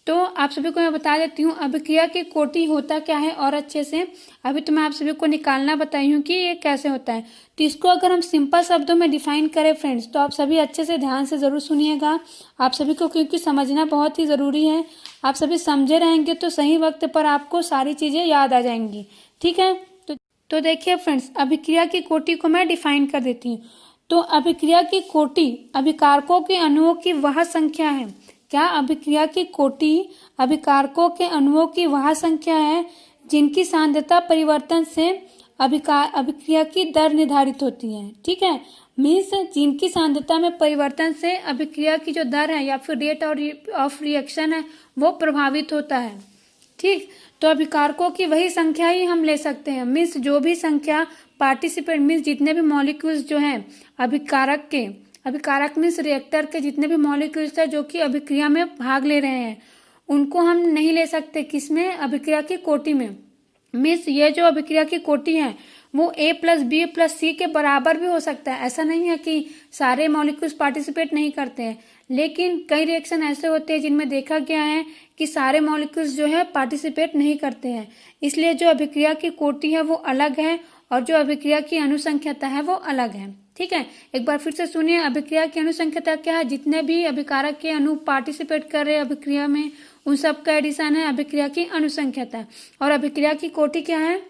तो आप सभी को मैं बता देती हूँ अभिक्रिया की कोटि होता क्या है, और अच्छे से अभी तो मैं आप सभी को निकालना बताई हूँ कि ये कैसे होता है। तो इसको अगर हम सिंपल शब्दों में डिफाइन करें फ्रेंड्स, तो आप सभी अच्छे से ध्यान से ज़रूर सुनिएगा, आप सभी को क्योंकि समझना बहुत ही ज़रूरी है। आप सभी समझे रहेंगे तो सही वक्त पर आपको सारी चीज़ें याद आ जाएंगी। ठीक है, तो देखिए फ्रेंड्स, अभिक्रिया की कोटि को मैं डिफाइन कर देती हूँ। तो अभिक्रिया की कोटि अभिकारकों के अणुओं की वह संख्या है। क्या अभिक्रिया की कोटि अभिकारकों के अणुओं की वह संख्या है जिनकी सांद्रता परिवर्तन से अभिक्रिया की दर निर्धारित होती है। ठीक है, मीन्स जिनकी सांद्रता में परिवर्तन से अभिक्रिया की जो दर है या फिर रेट ऑफ रिएक्शन है वो प्रभावित होता है। ठीक, तो अभिकारकों की वही संख्या ही हम ले सकते हैं। मीन्स जो भी संख्या पार्टिसिपेंट, मीन्स जितने भी मॉलिक्यूल्स जो हैं अभिकारक मीन्स रिएक्टर के जितने भी मॉलिक्यूल्स है जो कि अभिक्रिया में भाग ले रहे हैं, उनको हम नहीं ले सकते किसमें, अभिक्रिया की कोटि में। मीन्स ये जो अभिक्रिया की कोटि है वो A+B+C के बराबर भी हो सकता है। ऐसा नहीं है कि सारे मॉलिक्यूल्स पार्टिसिपेट नहीं करते हैं, लेकिन कई रिएक्शन ऐसे होते हैं जिनमें देखा गया है कि सारे मॉलिक्यूल्स जो है पार्टिसिपेट नहीं करते हैं। इसलिए जो अभिक्रिया की कोटि है वो अलग है और जो अभिक्रिया की अनुसंख्यता है वो अलग है। ठीक है, एक बार फिर से सुनिए, अभिक्रिया की अनुसंख्यता क्या है, जितने भी अभिकारक के अणु पार्टिसिपेट कर रहे हैं अभिक्रिया में उन सब का एडिशन है अभिक्रिया की अनुसंख्यता। और अभिक्रिया की कोटि क्या है,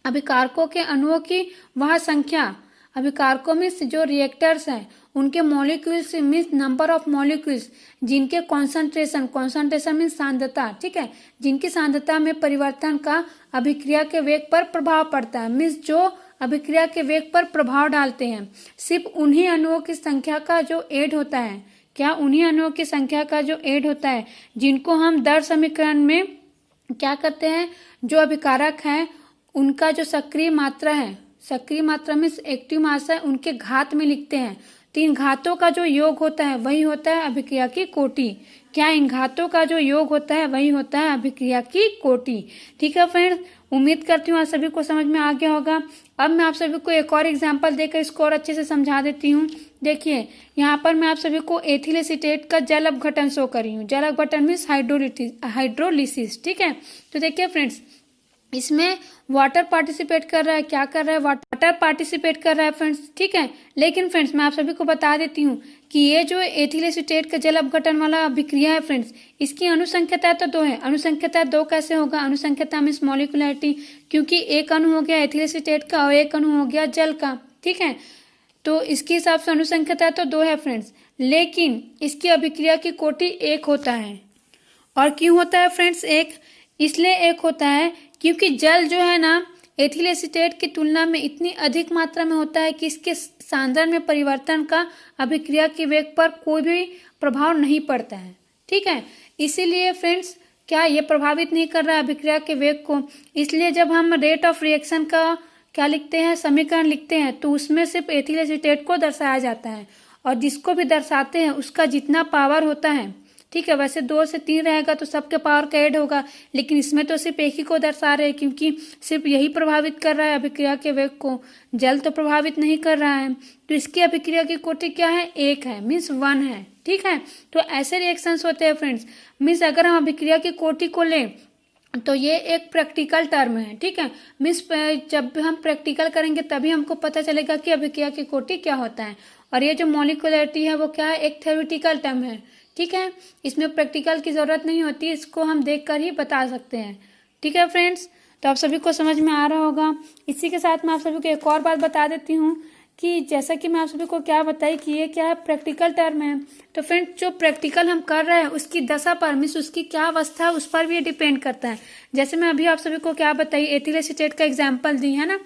अभिकारकों के अणुओं की वह संख्या। अभिकारकों में जो रिएक्टर्स हैं उनके molecules means number of molecules जिनके कॉन्सेंट्रेशन मीन्स सांद्रता। ठीक है, जिनकी सांद्रता में परिवर्तन का अभिक्रिया के वेग पर प्रभाव पड़ता है। मीन्स जो अभिक्रिया के वेग पर प्रभाव डालते हैं सिर्फ उन्हीं अणुओं की संख्या का जो ऐड होता है। क्या, उन्हीं अणुओं की संख्या का जो ऐड होता है जिनको हम दर समीकरण में क्या करते हैं, जो अभिकारक हैं उनका जो सक्रिय मात्रा है, सक्रिय मात्रा में एक्टिव मास है, उनके घात में लिखते हैं। तो इन घातों का जो योग होता है वही होता है अभिक्रिया की कोटि। क्या, इन घातों का जो योग होता है वही होता है अभिक्रिया की कोटि। ठीक है फ्रेंड्स, उम्मीद करती हूँ आप सभी को समझ में आ गया होगा। अब मैं आप सभी को एक और एग्जांपल देकर इसको और अच्छे से समझा देती हूँ। देखिए, यहाँ पर मैं आप सभी को एथिल एसीटेट का जल अपघटन शो कर रही हूँ। जल अपघटन मीन्स हाइड्रोलिसिस। ठीक है, तो देखिए फ्रेंड्स, इसमें वाटर पार्टिसिपेट कर रहा है। क्या कर रहा है, वाटर पार्टिसिपेट कर रहा है फ्रेंड्स। ठीक है, लेकिन फ्रेंड्स मैं आप सभी को बता देती हूँ कि ये जो एथिल एसीटेट का जल अपघटन वाला अभिक्रिया है फ्रेंड्स, इसकी अनुसंख्यता तो 2 है। अनुसंख्यता 2 कैसे होगा, अनुसंख्यता मीन्स मॉलिक्यूलरिटी, क्योंकि एक अणु हो गया एथिल एसीटेट का और एक अणु हो गया जल का। ठीक है, तो इसके हिसाब से अनुसंख्यता तो 2 है फ्रेंड्स, लेकिन इसकी अभिक्रिया की कोटि 1 होता है। और क्यों होता है फ्रेंड्स 1, इसलिए 1 होता है क्योंकि जल जो है ना एथिल एसीटेट की तुलना में इतनी अधिक मात्रा में होता है कि इसके सांद्रण में परिवर्तन का अभिक्रिया के वेग पर कोई भी प्रभाव नहीं पड़ता है। ठीक है, इसीलिए फ्रेंड्स क्या ये प्रभावित नहीं कर रहा है अभिक्रिया के वेग को। इसलिए जब हम रेट ऑफ रिएक्शन का क्या लिखते हैं, समीकरण लिखते हैं, तो उसमें सिर्फ एथिल एसीटेट को दर्शाया जाता है और जिसको भी दर्शाते हैं उसका जितना पावर होता है। ठीक है, वैसे 2 से 3 रहेगा तो सबके पावर का ऐड होगा, लेकिन इसमें तो सिर्फ एक ही को दर्शा रहे हैं क्योंकि सिर्फ यही प्रभावित कर रहा है अभिक्रिया के वेग को, जल तो प्रभावित नहीं कर रहा है। तो इसकी अभिक्रिया की कोटि क्या है, 1 है, मीन्स 1 है। ठीक है, तो ऐसे रिएक्शंस होते हैं फ्रेंड्स। मीन्स अगर हम अभिक्रिया की कोटि को लें तो ये एक प्रैक्टिकल टर्म है। ठीक है, मीन्स जब हम प्रैक्टिकल करेंगे तभी हमको पता चलेगा कि अभिक्रिया की कोटि क्या होता है। और ये जो मॉलिक्यूलरिटी है वो क्या है, एक थ्योरेटिकल टर्म है। ठीक है, इसमें प्रैक्टिकल की जरूरत नहीं होती, इसको हम देखकर ही बता सकते हैं। ठीक है फ्रेंड्स, तो आप सभी को समझ में आ रहा होगा। इसी के साथ मैं आप सभी को एक और बात बता देती हूँ कि जैसा कि मैं आप सभी को क्या बताई कि ये क्या है, प्रैक्टिकल टर्म है। तो फ्रेंड्स जो प्रैक्टिकल हम कर रहे हैं उसकी दशा पर मीन्स उसकी क्या अवस्था है उस पर भी ये डिपेंड करता है। जैसे मैं अभी आप सभी को क्या बताई, एथिल एसीटेट का एग्जाम्पल दी है ना,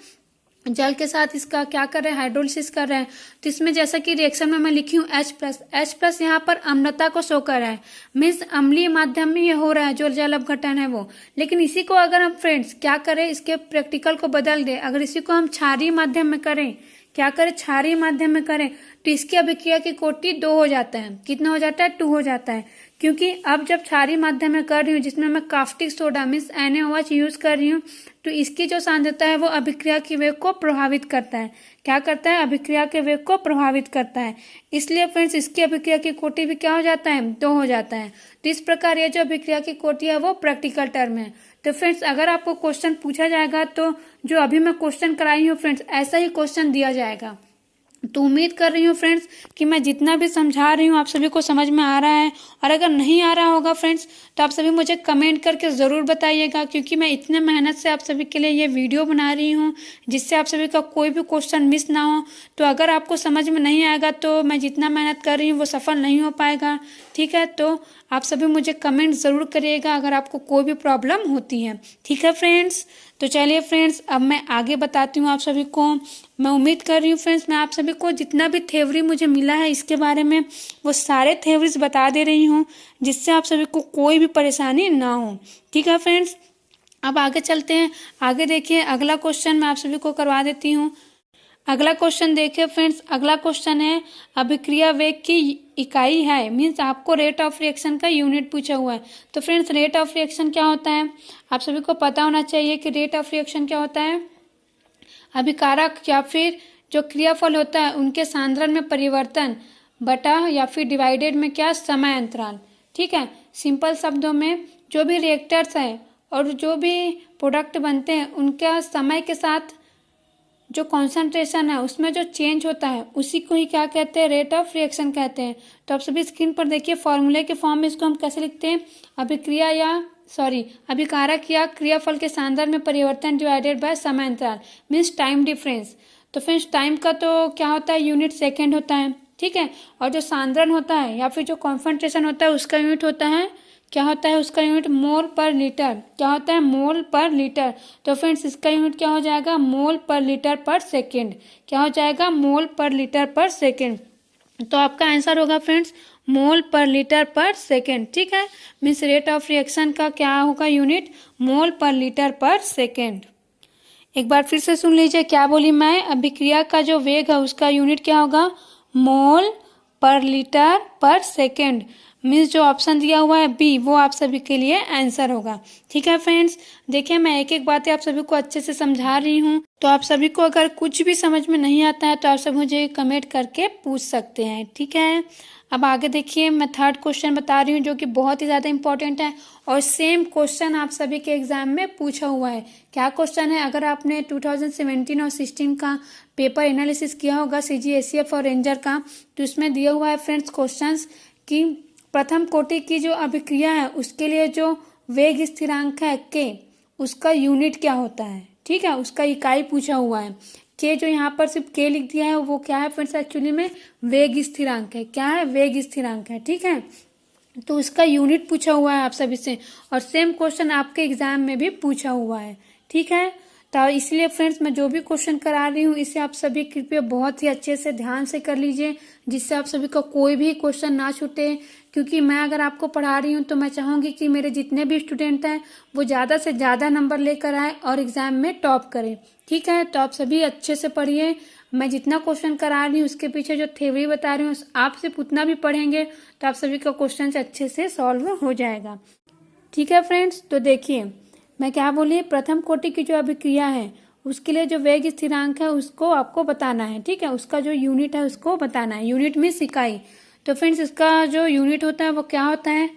जल के साथ इसका क्या कर रहे हैं, हाइड्रोलिसिस कर रहे हैं। तो इसमें जैसा कि रिएक्शन में मैं लिखी हूँ H+, यहाँ पर अम्लता को शो कर रहा है, मीन्स अम्लीय माध्यम में ये हो रहा है जो जल अपघटन है वो। लेकिन इसी को अगर हम फ्रेंड्स क्या करें, इसके प्रैक्टिकल को बदल दें, अगर इसी को हम क्षारीय माध्यम में करें, क्या करें, क्षारीय माध्यम में करें, तो इसकी अभिक्रिया की कोटि 2 हो जाता है। कितना हो जाता है, 2 हो जाता है। क्योंकि अब जब क्षारीय माध्यम में कर रही हूँ जिसमें मैं caustic soda means NaOH use कर रही हूँ, तो इसकी जो सांद्रता है वो अभिक्रिया की वेग को प्रभावित करता है। क्या करता है? अभिक्रिया के वेग को प्रभावित करता है। इसलिए फ्रेंड्स इसकी अभिक्रिया की कोटि भी क्या हो जाता है? 2 हो जाता है। तो इस प्रकार ये जो अभिक्रिया की कोटि है वो प्रैक्टिकल टर्म है। तो फ्रेंड्स अगर आपको क्वेश्चन पूछा जाएगा तो जो अभी मैं क्वेश्चन कराई हूँ फ्रेंड्स ऐसा ही क्वेश्चन दिया जाएगा। तो उम्मीद कर रही हूँ फ्रेंड्स कि मैं जितना भी समझा रही हूँ आप सभी को समझ में आ रहा है। और अगर नहीं आ रहा होगा फ्रेंड्स तो आप सभी मुझे कमेंट करके ज़रूर बताइएगा, क्योंकि मैं इतने मेहनत से आप सभी के लिए ये वीडियो बना रही हूँ जिससे आप सभी का कोई भी क्वेश्चन मिस ना हो। तो अगर आपको समझ में नहीं आएगा तो मैं जितना मेहनत कर रही हूँ वो सफल नहीं हो पाएगा। ठीक है, तो आप सभी मुझे कमेंट ज़रूर करिएगा अगर आपको कोई भी प्रॉब्लम होती है। ठीक है फ्रेंड्स, तो चलिए फ्रेंड्स अब मैं आगे बताती हूँ आप सभी को। मैं उम्मीद कर रही हूँ फ्रेंड्स मैं आप सभी को जितना भी थ्योरी मुझे मिला है इसके बारे में वो सारे थ्योरीज बता दे रही हूँ, जिससे आप सभी को कोई भी परेशानी ना हो। ठीक है फ्रेंड्स, अब आगे चलते हैं। आगे देखिए अगला क्वेश्चन मैं आप सभी को करवा देती हूँ। अगला क्वेश्चन देखिए फ्रेंड्स, अगला क्वेश्चन है अभिक्रिया वेग की इकाई है, मीन्स आपको रेट ऑफ रिएक्शन का यूनिट पूछा हुआ है। तो फ्रेंड्स रेट ऑफ रिएक्शन क्या होता है? आप सभी को पता होना चाहिए कि रेट ऑफ रिएक्शन क्या होता है। अभिकारक या फिर जो क्रियाफल होता है उनके सांद्रण में परिवर्तन बटा या फिर डिवाइडेड में क्या? समय अंतराल। ठीक है, सिंपल शब्दों में जो भी रिएक्टर्स है और जो भी प्रोडक्ट बनते हैं उनका समय के साथ जो कॉन्सेंट्रेशन है उसमें जो चेंज होता है उसी को ही क्या कहते हैं? रेट ऑफ रिएक्शन कहते हैं। तो आप सभी स्क्रीन पर देखिए फॉर्मूले के फॉर्म में इसको हम कैसे लिखते हैं? अभिकारक या क्रियाफल के सांद्रण में परिवर्तन डिवाइडेड बाय समय अंतराल मीन्स टाइम डिफरेंस। तो फ्रेंड्स टाइम का तो क्या होता है? यूनिट सेकेंड होता है। ठीक है, और जो सांद्रण होता है या फिर जो कॉन्सेंट्रेशन होता है उसका यूनिट होता है, क्या होता है उसका यूनिट? मोल पर लीटर। क्या होता है? मोल पर लीटर। तो फ्रेंड्स इसका यूनिट क्या हो जाएगा? मोल पर लीटर पर सेकेंड। क्या हो जाएगा? मोल पर लीटर पर सेकेंड। तो आपका आंसर होगा फ्रेंड्स मोल पर लीटर पर सेकेंड। ठीक है, मीन्स रेट ऑफ रिएक्शन का क्या होगा यूनिट? मोल पर लीटर पर सेकेंड। एक बार फिर से सुन लीजिए क्या बोली मैं। अभिक्रिया का जो वेग है उसका यूनिट क्या होगा? मोल पर लीटर पर सेकेंड। मीन्स जो ऑप्शन दिया हुआ है बी वो आप सभी के लिए आंसर होगा। ठीक है फ्रेंड्स, देखिए मैं एक एक बातें आप सभी को अच्छे से समझा रही हूँ, तो आप सभी को अगर कुछ भी समझ में नहीं आता है तो आप सब मुझे कमेंट करके पूछ सकते हैं। ठीक है, अब आगे देखिए मैं थर्ड क्वेश्चन बता रही हूँ जो कि बहुत ही ज़्यादा इंपॉर्टेंट है और सेम क्वेश्चन आप सभी के एग्जाम में पूछा हुआ है। क्या क्वेश्चन है? अगर आपने 2017 और 16 का पेपर एनालिसिस किया होगा CGSEF और रेंजर का, तो इसमें दिया हुआ है फ्रेंड्स क्वेश्चंस कि प्रथम कोटि की जो अभिक्रिया है उसके लिए जो वेग स्थिरांक है के, उसका यूनिट क्या होता है? ठीक है, उसका इकाई पूछा हुआ है। के जो यहाँ पर सिर्फ के लिख दिया है वो क्या है फ्रेंड्स? एक्चुअली में वेग स्थिरांक है। क्या है? वेग स्थिरांक है। ठीक है, तो उसका यूनिट पूछा हुआ है आप सभी से और सेम क्वेश्चन आपके एग्जाम में भी पूछा हुआ है। ठीक है, तो इसलिए फ्रेंड्स मैं जो भी क्वेश्चन करा रही हूँ इसे आप सभी कृपया बहुत ही अच्छे से ध्यान से कर लीजिए, जिससे आप सभी का कोई भी क्वेश्चन ना छूटे। क्योंकि मैं अगर आपको पढ़ा रही हूँ तो मैं चाहूँगी कि मेरे जितने भी स्टूडेंट हैं वो ज़्यादा से ज़्यादा नंबर लेकर आए और एग्जाम में टॉप करें। ठीक है, तो आप सभी अच्छे से पढ़िए। मैं जितना क्वेश्चन करा रही हूँ उसके पीछे जो थ्योरी बता रही हूँ आप सिर्फ उतना भी पढ़ेंगे तो आप सभी का क्वेश्चन अच्छे से सॉल्व हो जाएगा। ठीक है फ्रेंड्स, तो देखिए मैं क्या बोली, प्रथम कोटि की जो अभिक्रिया है उसके लिए जो वेग स्थिरांक है उसको आपको बताना है। ठीक है, उसका जो यूनिट है उसको बताना है। यूनिट मीन्स इकाई। तो फ्रेंड्स इसका जो यूनिट होता है वो क्या होता है?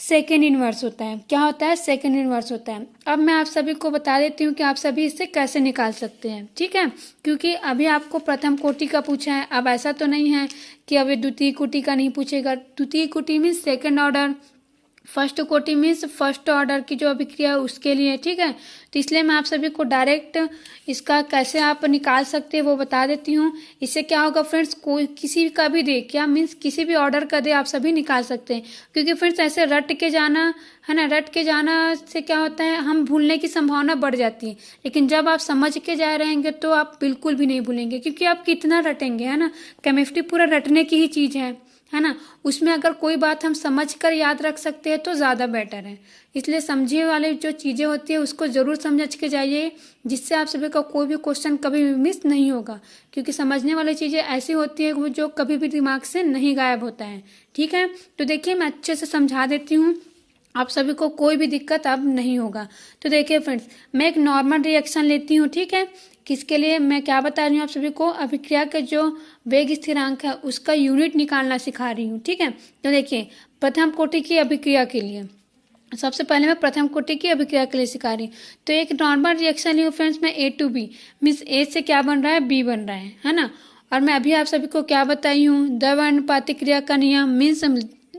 सेकेंड इनवर्स होता है। क्या होता है? सेकेंड इनवर्स होता है। अब मैं आप सभी को बता देती हूँ कि आप सभी इससे कैसे निकाल सकते हैं। ठीक है, क्योंकि अभी आपको प्रथम कोटि का पूछा है, अब ऐसा तो नहीं है कि अभी द्वितीय कोटि का नहीं पूछेगा। द्वितीय कोटि मीन्स सेकेंड ऑर्डर, फर्स्ट कोटि मीन्स फर्स्ट ऑर्डर की जो अभिक्रिया है उसके लिए। ठीक है, तो इसलिए मैं आप सभी को डायरेक्ट इसका कैसे आप निकाल सकते हैं वो बता देती हूँ। इससे क्या होगा फ्रेंड्स, कोई किसी का भी दे, क्या मीन्स किसी भी ऑर्डर का दे आप सभी निकाल सकते हैं। क्योंकि फ्रेंड्स ऐसे रट के जाना है ना, रट के जाना से क्या होता है हम भूलने की संभावना बढ़ जाती है। लेकिन जब आप समझ के जा रहेंगे तो आप बिल्कुल भी नहीं भूलेंगे, क्योंकि आप कितना रटेंगे, है ना। केमिस्ट्री पूरा रटने की ही चीज़ है। है ना, उसमें अगर कोई बात हम समझ कर याद रख सकते हैं तो ज़्यादा बेटर है। इसलिए समझे वाले जो चीज़ें होती है उसको ज़रूर समझ के जाइए, जिससे आप सभी का कोई भी क्वेश्चन कभी भी मिस नहीं होगा, क्योंकि समझने वाली चीज़ें ऐसी होती है वो जो कभी भी दिमाग से नहीं गायब होता है। ठीक है, तो देखिए मैं अच्छे से समझा देती हूँ, आप सभी को कोई भी दिक्कत अब नहीं होगा। तो देखिए फ्रेंड्स, मैं एक नॉर्मल रिएक्शन लेती हूँ। ठीक है, किसके लिए मैं क्या बता रही हूँ आप सभी को, अभिक्रिया के जो वेग स्थिरांक है उसका यूनिट निकालना सिखा रही हूँ। ठीक है, तो देखिए प्रथम कोटि की अभिक्रिया के लिए सबसे पहले मैं प्रथम कोटि की अभिक्रिया के लिए सिखा रही हूँ। तो एक नॉर्मल रिएक्शन ली हूँ फ्रेंड्स मैं A to B, मीन्स ए से क्या बन रहा है, बी बन रहा है ना। और मैं अभी आप सभी को क्या बताई हूँ, द्रव्यानुपातिक क्रिया का नियम, means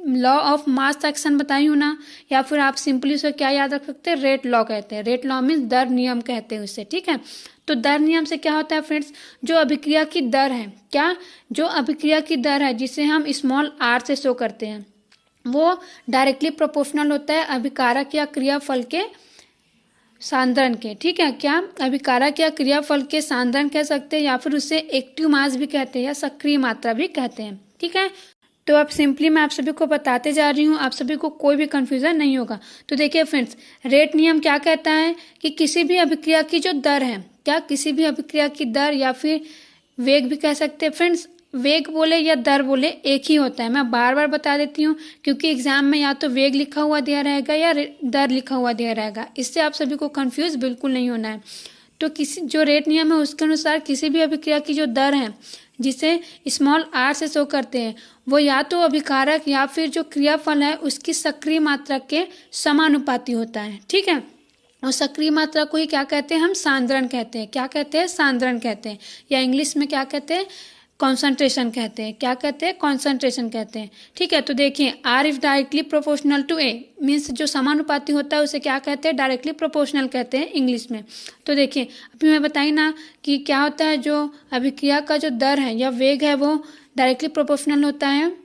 law of mass action बताई हूँ ना, या फिर आप सिंपली उसे क्या याद रख सकते हैं, रेट लॉ कहते हैं। रेट लॉ मीन्स दर नियम कहते हैं उससे। ठीक है, तो दर नियम से क्या होता है फ्रेंड्स, जो अभिक्रिया की दर है, क्या, जो अभिक्रिया की दर है जिसे हम स्मॉल r से शो करते हैं, वो डायरेक्टली प्रोपोर्शनल होता है अभिकारक या क्रियाफल के सांद्रण के। ठीक है, क्या अभिकारक या क्रियाफल के सांद्रण कह सकते हैं, या फिर उसे एक्टिव मास भी कहते हैं या सक्रिय मात्रा भी कहते हैं। ठीक है, तो अब सिंपली मैं आप सभी को बताते जा रही हूँ, आप सभी को कोई भी कंफ्यूजन नहीं होगा। तो देखिए फ्रेंड्स, रेट नियम क्या कहता है कि किसी भी अभिक्रिया की जो दर है, क्या, किसी भी अभिक्रिया की दर या फिर वेग भी कह सकते हैं फ्रेंड्स, वेग बोले या दर बोले एक ही होता है। मैं बार बार बता देती हूँ, क्योंकि एग्जाम में या तो वेग लिखा हुआ दिया रहेगा या दर लिखा हुआ दिया रहेगा, इससे आप सभी को कंफ्यूज बिल्कुल नहीं होना है। तो किसी जो रेट नियम है उसके अनुसार किसी भी अभिक्रिया की जो दर है जिसे स्मॉल r से शो करते हैं, वो या तो अभिकारक या फिर जो क्रियाफल है उसकी सक्रिय मात्रा के समानुपाती होता है। ठीक है, और सक्रिय मात्रा को ही क्या कहते हैं, हम सांद्रण कहते हैं। क्या कहते हैं, सांद्रण कहते हैं, या इंग्लिश में क्या कहते हैं, कॉन्सेंट्रेशन कहते हैं। क्या कहते हैं, कॉन्सेंट्रेशन कहते हैं। ठीक है, तो देखिए R is directly proportional to A, means जो समानुपाती होता है उसे क्या कहते हैं, डायरेक्टली प्रोपोर्शनल कहते हैं इंग्लिश में। तो देखिए अभी मैं बताई ना कि क्या होता है, जो अभिक्रिया का जो दर है या वेग है वो डायरेक्टली प्रोपोर्शनल होता है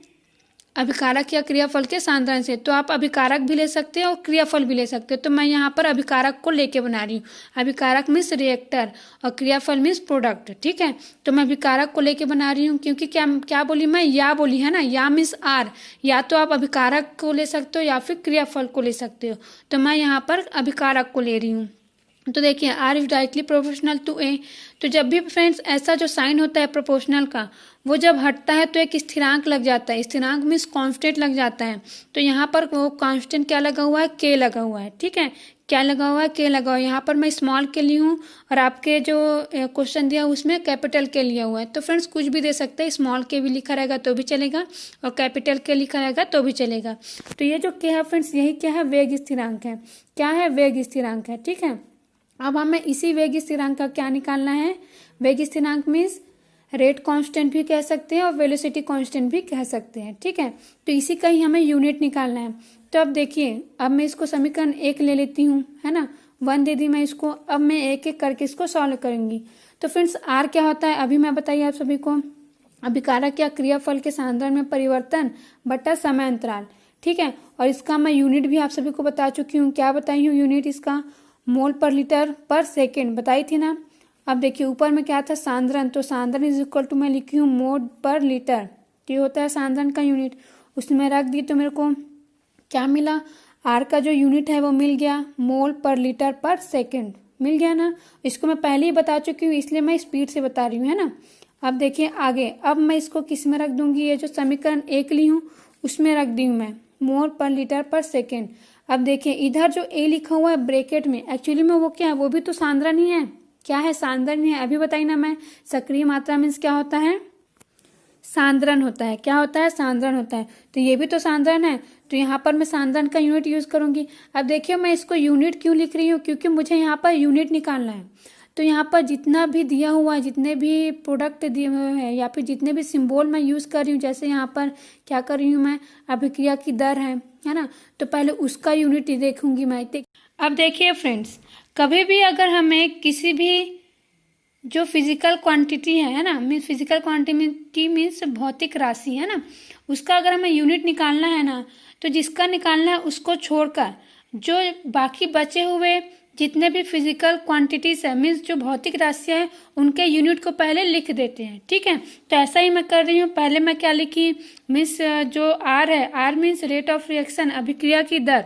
अभिकारक या क्रियाफल के सांद्रण से। तो आप अभिकारक भी ले सकते हैं और क्रियाफल भी ले सकते हैं। तो मैं यहाँ पर अभिकारक को लेके बना रही हूँ। अभिकारक मीन्स रिएक्टर और क्रियाफल मीन्स प्रोडक्ट। ठीक है, तो मैं अभिकारक को लेके बना रही हूँ, क्योंकि क्या क्या बोली मैं, या बोली है ना, या मीन्स R, या तो आप अभिकारक को ले सकते हो या फिर क्रियाफल को ले सकते हो। तो मैं यहाँ पर अभिकारक को ले रही हूँ। तो देखिए R is directly proportional to A। तो जब भी फ्रेंड्स ऐसा जो साइन होता है प्रोपोर्शनल का, वो जब हटता है तो एक स्थिरांक लग जाता है, स्थिरांक मीन्स कांस्टेंट लग जाता है। तो यहाँ पर वो कांस्टेंट क्या लगा हुआ है, K लगा हुआ है। ठीक है, क्या लगा हुआ है, K लगा हुआ है। यहाँ पर मैं स्मॉल के ली हूँ और आपके जो क्वेश्चन दिया उसमें कैपिटल के लिया हुआ है। तो फ्रेंड्स कुछ भी दे सकते हैं, स्मॉल के भी लिखा रहेगा तो भी चलेगा और कैपिटल के लिखा रहेगा तो भी चलेगा। तो ये जो K है फ्रेंड्स, यही क्या है, वेग स्थिरांक है। क्या है, वेग स्थिरांक है। ठीक है, अब हमें इसी वेग स्थिरांक का क्या निकालना है, वेग स्थिरांक मीन्स रेट कांस्टेंट भी कह सकते हैं और वेलोसिटी कांस्टेंट भी कह सकते हैं। ठीक है, तो इसी का ही हमें यूनिट निकालना है। तो अब देखिए, अब मैं इसको समीकरण 1 ले लेती हूँ, है ना, 1 दे दी मैं इसको। अब मैं एक एक करके इसको सॉल्व करूंगी। तो फ्रेंड्स R क्या होता है, अभी मैं बताइए आप सभी को, अभिकारक या क्रियाफल के सांद्रण में परिवर्तन बटा समय अंतराल। ठीक है, और इसका मैं यूनिट भी आप सभी को बता चुकी हूँ। क्या बताई हूँ यूनिट इसका, मोल पर लीटर पर सेकेंड बताई थी ना। अब देखिए ऊपर में क्या था, सांद्रण, तो सांद्रण इज इक्वल टू मैं लिखी हूँ मोल पर लीटर, ये होता है सांद्रण का यूनिट। उसमें रख दी तो मेरे को क्या मिला, R का जो यूनिट है वो मिल गया, मोल पर लीटर पर सेकेंड मिल गया ना। इसको मैं पहले ही बता चुकी हूँ, इसलिए मैं स्पीड से बता रही हूँ, है ना। अब देखिए आगे, अब मैं इसको किस में रख दूंगी, ये जो समीकरण 1 ली हूँ उसमें रख दी हूँ मैं, मोल पर लीटर पर सेकेंड। अब देखिए इधर जो A लिखा हुआ है ब्रैकेट में, एक्चुअली में वो क्या है, वो भी तो सांद्रण ही है। क्या है, सांद्रण ही है। अभी बताई ना मैं, सक्रिय मात्रा मीन्स क्या होता है, सांद्रण होता है। क्या होता है, सांद्रण होता है। तो ये भी तो सांद्रण है, तो यहाँ पर मैं सांद्रण का यूनिट यूज करूंगी। अब देखिए मैं इसको यूनिट क्यों लिख रही हूँ, क्योंकि मुझे यहाँ पर यूनिट निकालना है। तो यहाँ पर जितना भी दिया हुआ है, जितने भी प्रोडक्ट दिए हुए हैं या फिर जितने भी सिंबल मैं यूज कर रही हूँ, जैसे यहाँ पर क्या कर रही हूँ मैं, अभिक्रिया की दर है ना, तो पहले उसका यूनिट देखूंगी मैं। अब देखिए फ्रेंड्स, कभी भी अगर हमें किसी भी जो फिजिकल क्वांटिटी है ना, मीन्स फिजिकल क्वांटिटी मीन्स भौतिक राशि है ना, उसका अगर हमें यूनिट निकालना है ना, तो जिसका निकालना है उसको छोड़कर जो बाकी बचे हुए जितने भी फिजिकल क्वांटिटीज है मीन्स जो भौतिक राशियां हैं उनके यूनिट को पहले लिख देते हैं। ठीक है, तो ऐसा ही मैं कर रही हूँ। पहले मैं क्या लिखी, मीन्स जो आर है, R means rate of reaction, अभिक्रिया की दर,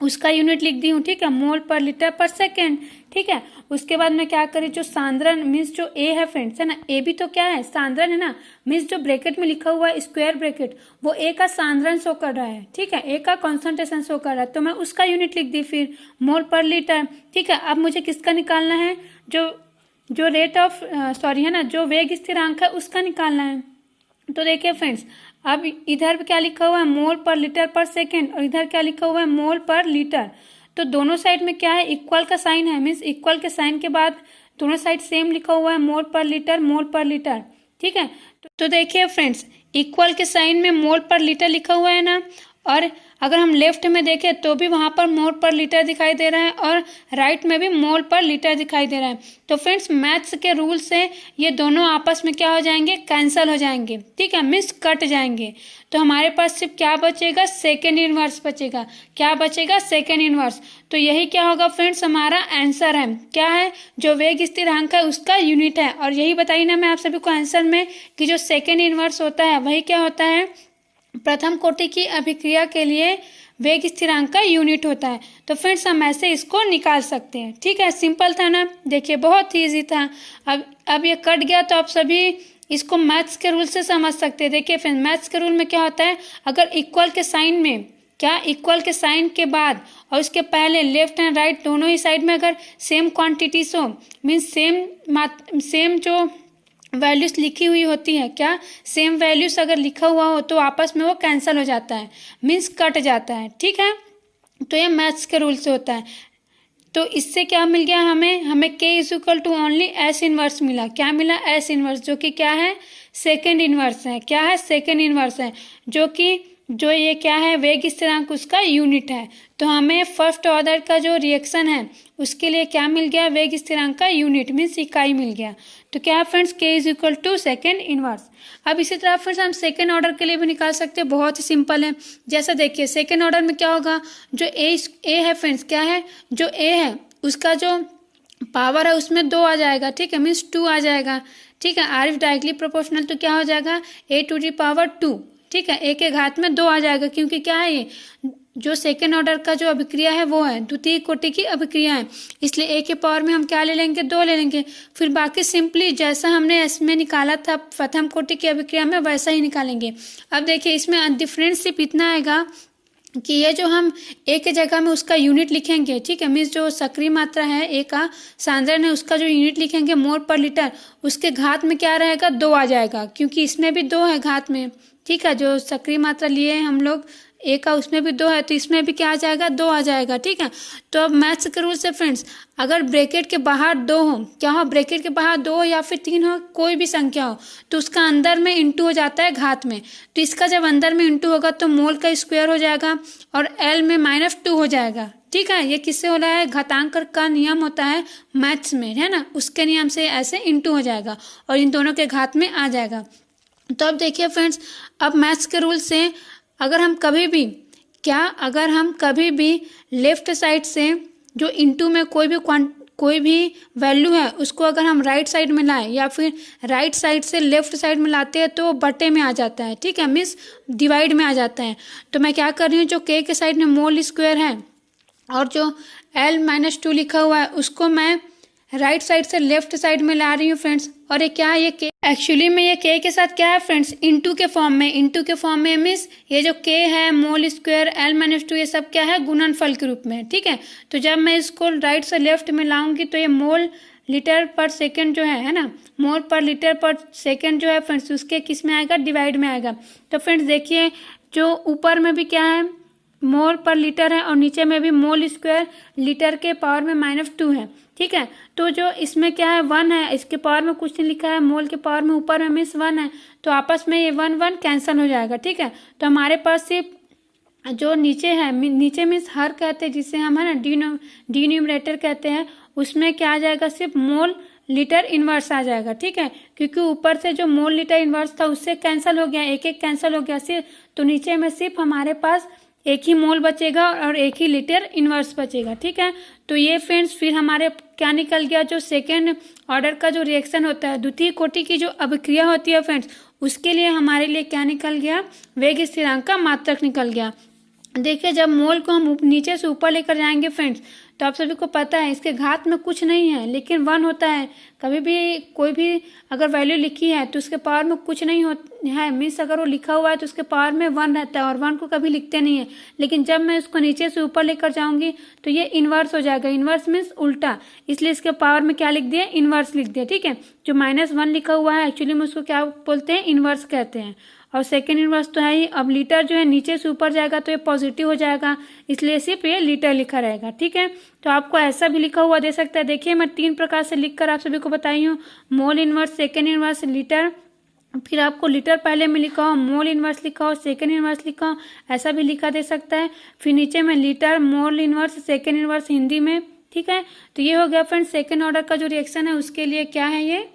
उसका यूनिट लिख दी हूँ। ठीक है, मोल पर लीटर पर सेकेंड। ठीक है, उसके बाद मैं क्या करी, जो सांद्रण मीन्स जो ए है फ्रेंड्स, है ना, ए भी तो क्या है, सांद्रण है ना, मीन्स जो ब्रैकेट में लिखा हुआ है स्क्वायर ब्रैकेट, वो ए का सांद्रण शो कर रहा है। ठीक है, ए का कॉन्सेंट्रेशन शो कर रहा है, तो मैं उसका यूनिट लिख दी फिर मोल पर लीटर। ठीक है, अब मुझे किसका निकालना है, जो रेट ऑफ सॉरी है ना, जो वेग स्थिरांक है उसका निकालना है। तो देखिए फ्रेंड्स, अब इधर क्या लिखा हुआ है, मोल पर लीटर पर सेकेंड, और इधर क्या लिखा हुआ है, मोल पर लीटर। तो दोनों साइड में क्या है, इक्वल का साइन है, मीन्स इक्वल के साइन के बाद दोनों साइड सेम लिखा हुआ है, मोल पर लीटर, मोल पर लीटर। ठीक है, तो देखिए फ्रेंड्स, इक्वल के साइन में मोल पर लीटर लिखा हुआ है ना, और अगर हम लेफ्ट में देखें तो भी वहां पर मोल पर लीटर दिखाई दे रहा है, और राइट में भी मोल पर लीटर दिखाई दे रहा है। तो फ्रेंड्स, मैथ्स के रूल से ये दोनों आपस में क्या हो जाएंगे, कैंसल हो जाएंगे। ठीक है, मीन्स कट जाएंगे। तो हमारे पास सिर्फ क्या बचेगा, सेकेंड इनवर्स बचेगा। क्या बचेगा, सेकेंड इनवर्स। तो यही क्या होगा फ्रेंड्स, हमारा आंसर है। क्या है, जो वेग स्थिरांक है उसका यूनिट है। और यही बताई ना मैं आप सभी को आंसर में कि जो सेकेंड इनवर्स होता है वही क्या होता है, प्रथम कोटि की अभिक्रिया के लिए वेग स्थिरांक का यूनिट होता है। तो फ्रेंड्स, हम ऐसे इसको निकाल सकते हैं। ठीक है, सिंपल था ना, देखिए बहुत ही ईजी था। अब ये कट गया तो आप सभी इसको मैथ्स के रूल से समझ सकते हैं। देखिए फ्रेंड्स, मैथ्स के रूल में क्या होता है, अगर इक्वल के साइन में, क्या इक्वल के साइन के बाद और उसके पहले लेफ्ट एंड राइट दोनों ही साइड में अगर सेम क्वांटिटीज हो, मीन्स सेम जो वैल्यूज लिखी हुई होती है, क्या सेम वैल्यूज अगर लिखा हुआ हो तो आपस में वो कैंसिल हो जाता है, मीन्स कट जाता है। ठीक है, तो ये मैथ्स के रूल से होता है। तो इससे क्या मिल गया हमें K is equal to only S inverse मिला। क्या मिला, एस इनवर्स, जो कि क्या है, सेकेंड इनवर्स है। क्या है, सेकेंड इनवर्स है, जो ये क्या है, वेग स्थिरांक उसका यूनिट है। तो हमें फर्स्ट ऑर्डर का जो रिएक्शन है उसके लिए क्या मिल गया, वेग स्थिरांक का यूनिट मीन्स इकाई मिल गया। तो क्या है friends, K is equal to second inverse. अब इसी तरह फ्रेंड्स हम सेकेंड ऑर्डर के लिए भी निकाल सकते हैं, बहुत ही सिंपल है। जैसा देखिए, सेकेंड ऑर्डर में क्या होगा, जो ए है फ्रेंड्स, क्या है, जो ए है उसका जो पावर है उसमें 2 आ जाएगा। ठीक है, मीन्स 2 आ जाएगा। ठीक है, आर इफ डायरेक्टली प्रोपोर्शनल तो क्या हो जाएगा, A⁴ 2। ठीक है, ए के घात में 2 आ जाएगा, क्योंकि क्या है, ये जो सेकेंड ऑर्डर का जो अभिक्रिया है वो है द्वितीय कोटि की अभिक्रिया है, इसलिए ए के पावर में हम क्या ले लेंगे, 2 ले लेंगे। फिर बाकी सिंपली जैसा हमने इसमें निकाला था प्रथम कोटि की अभिक्रिया में वैसा ही निकालेंगे। अब देखिए, इसमें डिफरेंस सिर्फ इतना आएगा कि ये जो हम ए के जगह में उसका यूनिट लिखेंगे। ठीक है, मीन्स जो सक्रिय मात्रा है ए का सांद्रण है उसका जो यूनिट लिखेंगे मोल पर लीटर, उसके घात में क्या रहेगा, 2 आ जाएगा, क्योंकि इसमें भी 2 है घात में। ठीक है, जो सक्रिय मात्रा लिए हैं हम लोग ए का उसमें भी 2 है, तो इसमें भी क्या आ जाएगा, 2 आ जाएगा। ठीक है, तो अब मैथ्स के रूल से फ्रेंड्स, अगर ब्रैकेट के बाहर 2 हो, क्या हो, ब्रैकेट के बाहर 2 या फिर 3 हो, कोई भी संख्या हो, तो उसका अंदर में इंटू हो जाता है घात में। तो इसका जब अंदर में इंटू होगा तो मोल का स्क्वायर हो जाएगा और एल में -2 हो जाएगा। ठीक है, ये किससे हो रहा है, घातांक का नियम होता है मैथ्स में, है ना, उसके नियम से ऐसे इंटू हो जाएगा और इन दोनों के घात में आ जाएगा। तो अब देखिए फ्रेंड्स, अब मैथ्स के रूल से अगर हम कभी भी लेफ्ट साइड से जो इंटू में कोई भी वैल्यू है उसको अगर हम राइट साइड में लाएं या फिर राइट साइड से लेफ्ट साइड में लाते हैं तो बटे में आ जाता है। ठीक है, मीन्स डिवाइड में आ जाता है। तो मैं क्या कर रही हूँ, जो K के साइड में मोल स्क्वायर है और जो L-2 लिखा हुआ है उसको मैं राइट साइड से लेफ्ट साइड में ला रही हूँ फ्रेंड्स। और ये क्या है, ये K एक्चुअली में ये K के साथ क्या है फ्रेंड्स, इंटू के फॉर्म में मीन्स ये जो K है, मोल स्क्वायर, L-2 ये सब क्या है, गुणनफल के रूप में। ठीक है, तो जब मैं इसको राइट से लेफ्ट में लाऊंगी तो ये मोल लीटर पर सेकेंड जो है ना, मोल पर लीटर पर सेकेंड जो है फ्रेंड्स, उसके किस में आएगा, डिवाइड में आएगा। तो फ्रेंड्स देखिए, जो ऊपर में भी क्या है, मोल पर लीटर है और नीचे में भी मोल स्क्वायर लीटर के पावर में -2 है। ठीक है, तो जो इसमें क्या है, 1 है, इसके पावर में कुछ नहीं लिखा है, मोल के पावर में ऊपर में मीन्स 1 है, तो आपस में ये 1 कैंसिल हो जाएगा। ठीक है, तो हमारे पास सिर्फ जो नीचे है, नीचे मीन्स हर कहते हैं जिसे हम, है ना, डिन्यूमरेटर कहते हैं, उसमें क्या आ जाएगा, सिर्फ मोल लीटर इनवर्स आ जाएगा। ठीक है, क्योंकि ऊपर से जो मोल लीटर इनवर्स था उससे कैंसिल हो गया, एक कैंसिल हो गया सिर्फ, तो नीचे में सिर्फ हमारे पास एक ही मोल बचेगा और एक ही लीटर इन्वर्स बचेगा। ठीक है, तो ये फ्रेंड्स फिर हमारे क्या निकल गया, जो सेकेंड ऑर्डर का जो रिएक्शन होता है, द्वितीय कोटि की जो अभिक्रिया होती है फ्रेंड्स, उसके लिए हमारे लिए क्या निकल गया, वेग स्थिरांक का मात्रक निकल गया। देखिए जब मोल को हम नीचे से ऊपर लेकर जाएंगे फ्रेंड्स, तो आप सभी को पता है इसके घात में कुछ नहीं है लेकिन 1 होता है। कभी भी कोई भी अगर वैल्यू लिखी है तो उसके पावर में कुछ नहीं है, मीन्स अगर वो लिखा हुआ है तो उसके पावर में 1 रहता है और 1 को कभी लिखते नहीं है। लेकिन जब मैं उसको नीचे से ऊपर लेकर जाऊंगी तो ये इन्वर्स हो जाएगा। इन्वर्स मीन्स उल्टा, इसलिए इसके पावर में क्या लिख दिया, इन्वर्स लिख दिया। ठीक है, जो -1 लिखा हुआ है एक्चुअली में उसको क्या बोलते हैं, इन्वर्स कहते हैं। और सेकेंड इन्वर्स तो है ही। अब लीटर जो है नीचे से ऊपर जाएगा तो ये पॉजिटिव हो जाएगा, इसलिए सिर्फ ये लीटर लिखा रहेगा। ठीक है, तो आपको ऐसा भी लिखा हुआ दे सकता है। देखिए मैं 3 प्रकार से लिखकर आप सभी को बताई हूँ, मोल इन्वर्स, सेकेंड इन्वर्स, लीटर। फिर आपको लीटर पहले में लिखा हो, मोल इन्वर्स लिखा हो, सेकेंड इन्वर्स लिखा हो, ऐसा भी लिखा दे सकता है। फिर नीचे में लीटर, मोल इन्वर्स, सेकेंड इन्वर्स हिंदी में। ठीक है, तो ये हो गया फ्रेंड्स सेकेंड ऑर्डर का जो रिएक्शन है उसके लिए क्या है, ये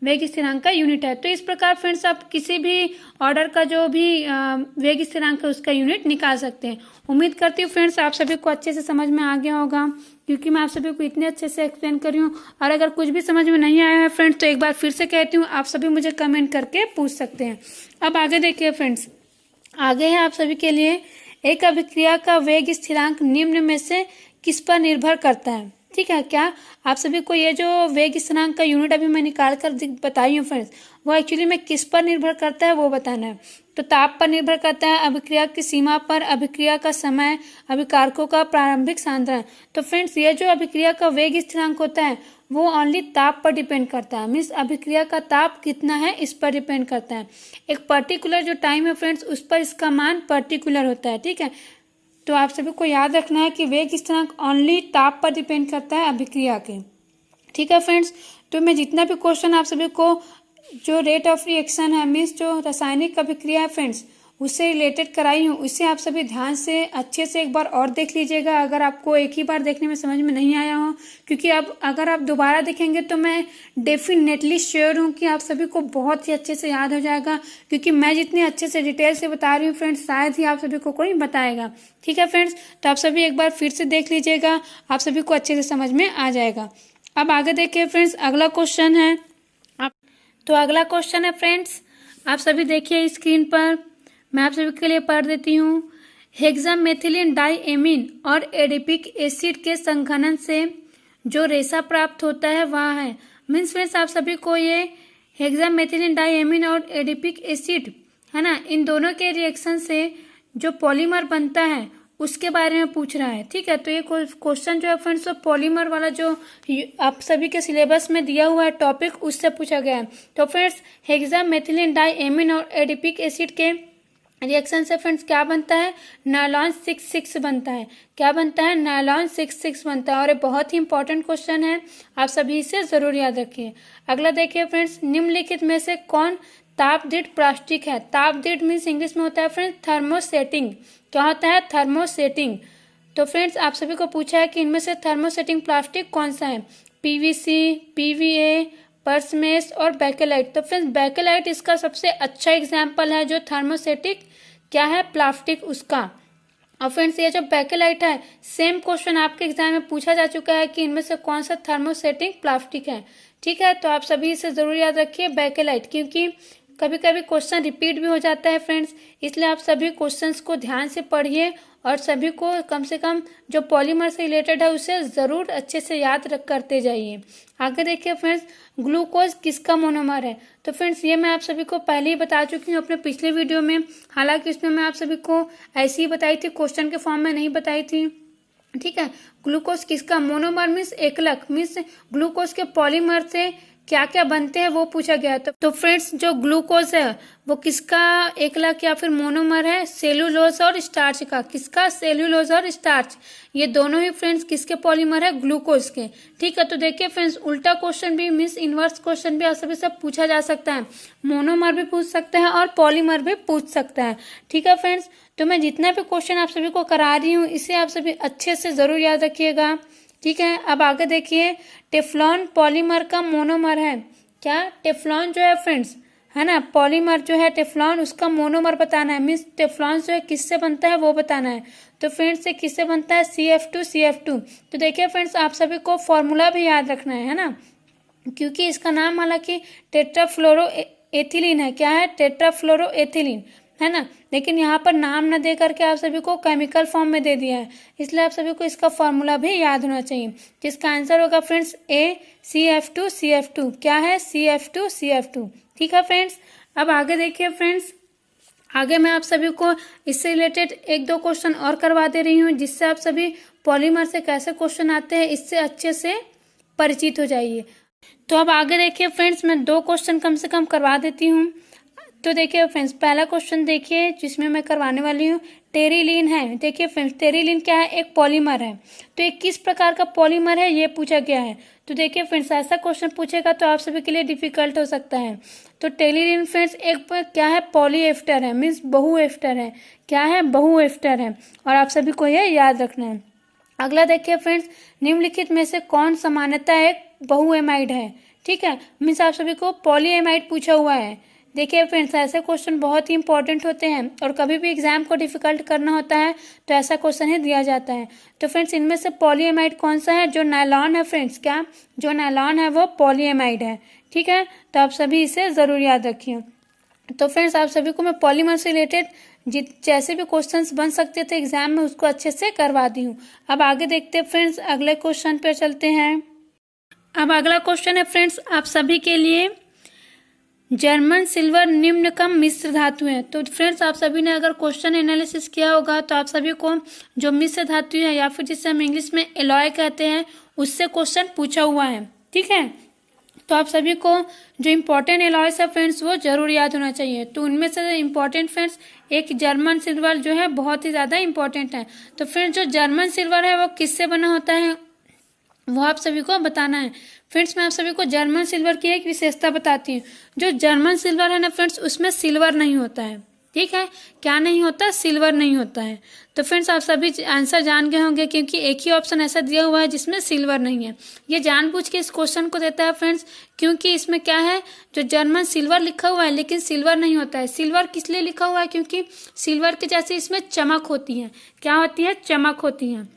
वेग स्थिरांक का यूनिट है। तो इस प्रकार फ्रेंड्स आप किसी भी ऑर्डर का जो भी वेग स्थिरांक है उसका यूनिट निकाल सकते हैं। उम्मीद करती हूँ फ्रेंड्स आप सभी को अच्छे से समझ में आ गया होगा, क्योंकि मैं आप सभी को इतने अच्छे से एक्सप्लेन कर रही हूँ। और अगर कुछ भी समझ में नहीं आया है फ्रेंड्स तो एक बार फिर से कहती हूँ, आप सभी मुझे कमेंट करके पूछ सकते हैं। अब आगे देखिए फ्रेंड्स, आगे है आप सभी के लिए, एक अभिक्रिया का वेग स्थिरांक निम्न में से किस पर निर्भर करता है। ठीक है, क्या आप सभी को ये जो वेग स्थिरांक का यूनिट अभी मैं निकाल कर बताई हूँ फ्रेंड्स, वो एक्चुअली में किस पर निर्भर करता है वो बताना है। तो ताप पर निर्भर करता है, अभिक्रिया की सीमा पर, अभिक्रिया का समय, अभिकारकों का प्रारंभिक सांद्रण। तो फ्रेंड्स ये जो अभिक्रिया का वेग स्थिरांक होता है वो ओनली ताप पर डिपेंड करता है, मीन्स अभिक्रिया का ताप कितना है इस पर डिपेंड करता है। एक पर्टिकुलर जो टाइम है फ्रेंड्स उस पर इसका मान पर्टिकुलर होता है। ठीक है, तो आप सभी को याद रखना है कि वेग स्थिरांक ओनली ताप पर डिपेंड करता है अभिक्रिया के। ठीक है फ्रेंड्स, तो मैं जितना भी क्वेश्चन आप सभी को जो रेट ऑफ रिएक्शन है, मीन्स जो रासायनिक अभिक्रिया है फ्रेंड्स, उससे रिलेटेड कराई हूँ, उससे आप सभी ध्यान से अच्छे से एक बार और देख लीजिएगा अगर आपको एक ही बार देखने में समझ में नहीं आया हो। क्योंकि अब अगर आप दोबारा देखेंगे तो मैं डेफिनेटली श्योर हूँ कि आप सभी को बहुत ही अच्छे से याद हो जाएगा, क्योंकि मैं जितने अच्छे से डिटेल से बता रही हूँ फ्रेंड्स शायद ही आप सभी को कोई बताएगा। ठीक है फ्रेंड्स, तो आप सभी एक बार फिर से देख लीजिएगा, आप सभी को अच्छे से समझ में आ जाएगा। अब आगे देखिए फ्रेंड्स, अगला क्वेश्चन है। तो अगला क्वेश्चन है फ्रेंड्स, आप सभी देखिए स्क्रीन पर, मैं आप सभी के लिए पढ़ देती हूँ। हेक्सामेथिलीन डाइएमीन और एडिपिक एसिड के संघनन से जो रेशा प्राप्त होता है वह है, मीन्स फ्रेंड्स आप सभी को ये हेक्सामेथिलीन डाइएमीन और एडिपिक एसिड है ना, इन दोनों के रिएक्शन से जो पॉलीमर बनता है उसके बारे में पूछ रहा है। ठीक है, तो ये क्वेश्चन जो है फ्रेंड्स पॉलीमर वाला जो आप सभी के सिलेबस में दिया हुआ है टॉपिक, उससे पूछा गया है। तो फ्रेंड्स हेक्सामेथिलीन डाइएमीन और एडिपिक एसिड के रिएक्शन से फ्रेंड्स क्या बनता है, नायलॉन 6,6 बनता है। क्या बनता है, नायलॉन 6,6 बनता है। और ये बहुत ही इंपॉर्टेंट क्वेश्चन है, आप सभी इसे जरूर याद रखिए। अगला देखिए फ्रेंड्स, निम्नलिखित में से कौन तापदीप्त प्लास्टिक है। तापदीप्त मीन्स इंग्लिश में होता है फ्रेंड्स थर्मोसेटिंग। क्या होता है, थर्मोसेटिंग। तो फ्रेंड्स आप सभी को पूछा है कि इनमें से थर्मोसेटिंग प्लास्टिक कौन सा है, पीवीसी, पीवीए, परसमेस और बेकेलाइट। तो फ्रेंड्स बेकेलाइट इसका सबसे अच्छा एग्जाम्पल है जो थर्मोसेटिक क्या है, प्लास्टिक उसका। और फ्रेंड्स ये जो बेकेलाइट है, सेम क्वेश्चन आपके एग्जाम में पूछा जा चुका है कि इनमें से कौन सा थर्मोसेटिंग प्लास्टिक है। ठीक है, तो आप सभी इसे जरूर याद रखिए बेकेलाइट, क्योंकि कभी कभी क्वेश्चन रिपीट भी हो जाता है फ्रेंड्स, इसलिए आप सभी क्वेश्चंस को ध्यान से पढ़िए और सभी को कम से कम जो पॉलीमर से रिलेटेड है उसे जरूर अच्छे से याद रख करते जाइए। आगे देखिए फ्रेंड्स, ग्लूकोज किसका मोनोमर है। तो फ्रेंड्स ये मैं आप सभी को पहले ही बता चुकी हूँ अपने पिछले वीडियो में, हालांकि इसमें मैं आप सभी को ऐसी ही बताई थी, क्वेश्चन के फॉर्म में नहीं बताई थी। ठीक है, ग्लूकोज किसका मोनोमर मीन्स एकलक, मीन्स ग्लूकोज के पॉलीमर से क्या क्या बनते हैं वो पूछा गया। तो फ्रेंड्स जो ग्लूकोज है वो किसका एकलक या फिर मोनोमर है, सेलुलोज और स्टार्च का। किसका, सेलुलोज और स्टार्च, ये दोनों ही फ्रेंड्स किसके पॉलीमर है, ग्लूकोज के। ठीक है, तो देखिए फ्रेंड्स उल्टा क्वेश्चन भी मीन्स इनवर्स क्वेश्चन भी आप सभी से पूछा जा सकता है, मोनोमर भी पूछ सकता है और पॉलीमर भी पूछ सकता है। ठीक है फ्रेंड्स, तो मैं जितना भी क्वेश्चन आप सभी को करा रही हूँ इसे आप सभी अच्छे से जरूर याद रखिएगा। ठीक है, अब आगे देखिए, टेफ्लॉन पॉलीमर का मोनोमर है। क्या, टेफ्लॉन जो है फ्रेंड्स है ना, पॉलीमर जो है टेफ्लॉन उसका मोनोमर बताना है, मीन्स टेफ्लॉन जो है किससे बनता है वो बताना है। तो फ्रेंड्स ये किससे बनता है, CF2। तो देखिए फ्रेंड्स आप सभी को फॉर्मूला भी याद रखना है ना, क्योंकि इसका नाम हालांकि टेट्राफ्लोरो एथिलीन है। क्या है, टेट्राफ्लोरो एथिलीन, है ना, लेकिन यहाँ पर नाम न दे करके आप सभी को केमिकल फॉर्म में दे दिया है, इसलिए आप सभी को इसका फॉर्मूला भी याद होना चाहिए, जिसका आंसर होगा फ्रेंड्स CF2। क्या है, CF2। ठीक है फ्रेंड्स। अब आगे देखिए फ्रेंड्स, आगे मैं आप सभी को इससे रिलेटेड एक दो क्वेश्चन और करवा दे रही हूँ, जिससे आप सभी पॉलीमर से कैसे क्वेश्चन आते हैं इससे अच्छे से परिचित हो जाइए। तो अब आगे देखिए फ्रेंड्स, मैं 2 क्वेश्चन कम से कम करवा देती हूँ। तो देखिए फ्रेंड्स, पहला क्वेश्चन देखिए जिसमें मैं करवाने वाली हूँ, टेरिलीन है। देखिए फ्रेंड्स, टेरिलीन क्या है, एक पॉलीमर है। तो ये किस प्रकार का पॉलीमर है ये पूछा गया है। तो देखिए फ्रेंड्स, ऐसा क्वेश्चन पूछेगा तो आप सभी के लिए डिफिकल्ट हो सकता है। तो टेरिलीन फ्रेंड्स एक क्या है, पॉलीएस्टर है, मीन्स बहुएस्टर है। क्या है, बहुएस्टर है, और आप सभी को यह याद रखना है। अगला देखिए फ्रेंड्स, निम्नलिखित में से कौन सामान्यतः एक बहुएमाइड है। ठीक है, मीन्स आप सभी को पॉलीएमाइड पूछा हुआ है। देखिए फ्रेंड्स, ऐसे क्वेश्चन बहुत ही इंपॉर्टेंट होते हैं, और कभी भी एग्जाम को डिफिकल्ट करना होता है तो ऐसा क्वेश्चन ही दिया जाता है। तो फ्रेंड्स, इनमें से पॉलीएमाइड कौन सा है, जो नायलॉन है फ्रेंड्स, क्या जो नायलॉन है वो पॉलीएमाइड है। ठीक है, तो आप सभी इसे जरूर याद रखिए। तो फ्रेंड्स, आप सभी को मैं पॉलीमर से रिलेटेड जैसे भी क्वेश्चंस बन सकते थे एग्जाम में उसको अच्छे से करवा दी हूँ। अब आगे देखते हैं फ्रेंड्स, अगले क्वेश्चन पे चलते हैं। अब अगला क्वेश्चन है फ्रेंड्स आप सभी के लिए, जर्मन सिल्वर निम्नतम मिश्र धातु है। तो फ्रेंड्स, आप सभी ने अगर क्वेश्चन एनालिसिस किया होगा तो आप सभी को जो मिश्र धातु है, या फिर जिसे हम इंग्लिश में एलॉय कहते हैं, उससे क्वेश्चन पूछा हुआ है। ठीक है, तो आप सभी को जो इम्पोर्टेंट एलॉयस है फ्रेंड्स वो जरूर याद होना चाहिए। तो उनमें से इम्पोर्टेंट फ्रेंड्स एक जर्मन सिल्वर जो है बहुत ही ज़्यादा इम्पोर्टेंट है। तो फ्रेंड्स, जो जर्मन सिल्वर है वो किससे बना होता है वो आप सभी को बताना है। फ्रेंड्स, मैं आप सभी को जर्मन सिल्वर की एक विशेषता बताती हूँ। जो जर्मन सिल्वर है ना फ्रेंड्स, उसमें सिल्वर नहीं होता है। ठीक है, क्या नहीं होता, सिल्वर नहीं होता है। तो फ्रेंड्स, आप सभी आंसर जान गए होंगे, क्योंकि एक ही ऑप्शन ऐसा दिया हुआ है जिसमें सिल्वर नहीं है। ये जानबूझ के इस क्वेश्चन को देता है फ्रेंड्स, क्योंकि इसमें क्या है, जो जर्मन सिल्वर लिखा हुआ है लेकिन सिल्वर नहीं होता है। सिल्वर किस लिए लिखा हुआ है, क्योंकि सिल्वर के जैसे इसमें चमक होती है। क्या होती है, चमक होती है।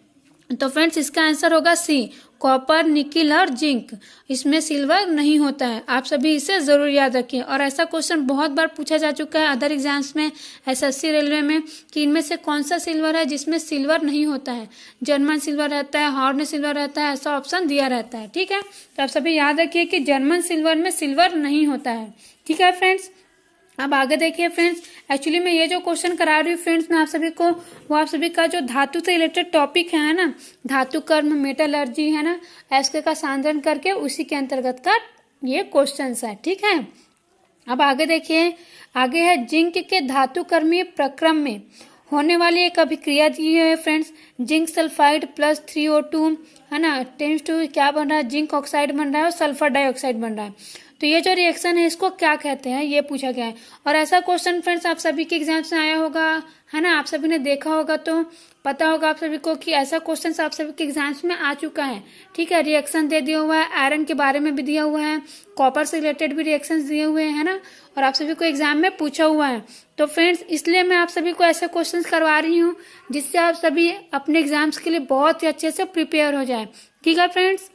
तो फ्रेंड्स, इसका आंसर होगा सी, कॉपर, निकिल और जिंक। इसमें सिल्वर नहीं होता है। आप सभी इसे जरूर याद रखिए। और ऐसा क्वेश्चन बहुत बार पूछा जा चुका है अदर एग्जाम्स में, SSC रेलवे में, कि इनमें से कौन सा सिल्वर है जिसमें सिल्वर नहीं होता है। जर्मन सिल्वर रहता है, हॉर्न सिल्वर रहता है, ऐसा ऑप्शन दिया रहता है। ठीक है, तो आप सभी याद रखिए कि जर्मन सिल्वर में सिल्वर नहीं होता है। ठीक है फ्रेंड्स, अब आगे देखिए फ्रेंड्स, एक्चुअली मैं ये जो क्वेश्चन करा रही हूँ फ्रेंड्स मैं आप सभी को, वो आप सभी का जो धातु से रिलेटेड टॉपिक है ना, धातु कर्म, मेटलर्जी, है ना, एसके का सांद्रण करके उसी के अंतर्गत का ये क्वेश्चन है। ठीक है, अब आगे देखिए, आगे है जिंक के धातु कर्मीय प्रक्रम में होने वाली एक अभिक्रिया दी है friends, zinc sulphide plus 3O2, है ना, टेंस टू क्या बन रहा है, जिंक ऑक्साइड बन रहा है और सल्फर डाइऑक्साइड बन रहा है। तो ये जो रिएक्शन है इसको क्या कहते हैं ये पूछा गया है। और ऐसा क्वेश्चन फ्रेंड्स आप सभी के एग्जाम्स में आया होगा, है ना, आप सभी ने देखा होगा, तो पता होगा आप सभी को कि ऐसा क्वेश्चन आप सभी के एग्जाम्स में आ चुका है। ठीक है, रिएक्शन दे दिया हुआ है, आयरन के बारे में भी दिया हुआ है, कॉपर से रिलेटेड भी रिएक्शंस दिए हुए हैं, है ना, और आप सभी को एग्जाम में पूछा हुआ है। तो फ्रेंड्स, इसलिए मैं आप सभी को ऐसे क्वेश्चन करवा रही हूँ जिससे आप सभी अपने एग्जाम्स के लिए बहुत ही अच्छे से प्रिपेयर हो जाए। ठीक है फ्रेंड्स,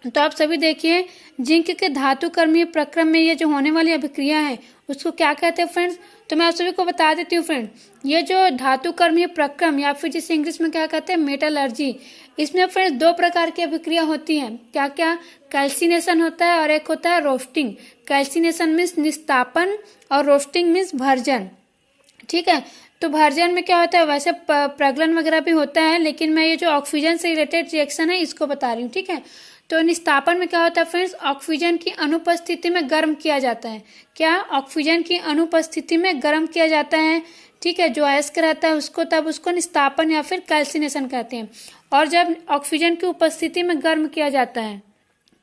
तो आप सभी देखिए, जिंक के धातु कर्मीय प्रक्रम में ये जो होने वाली अभिक्रिया है उसको क्या कहते हैं फ्रेंड्स। तो मैं आप सभी को बता देती हूँ फ्रेंड, ये जो धातु कर्मीय प्रक्रम या फिर जिसे इंग्लिश में क्या कहते हैं, मेटलर्जी, इसमें फ्रेंड्स 2 प्रकार की अभिक्रिया होती है। क्या क्या, कैल्सिनेशन होता है और एक होता है रोस्टिंग। कैल्सिनेशन मीन्स निस्तापन और रोस्टिंग मीन्स भर्जन। ठीक है, तो भर्जन में क्या होता है, वैसे प्रगलन वगैरह भी होता है, लेकिन मैं ये जो ऑक्सीजन से रिलेटेड रिएक्शन है इसको बता रही हूँ। ठीक है, तो निस्तापन में क्या होता है फ्रेंड्स, ऑक्सीजन की अनुपस्थिति में गर्म किया जाता है। क्या, ऑक्सीजन की अनुपस्थिति में गर्म किया जाता है। ठीक है, जो अयस्क रहता है उसको तब उसको निस्तापन या फिर कैल्सिनेशन कहते हैं। और जब ऑक्सीजन की उपस्थिति में गर्म किया जाता है,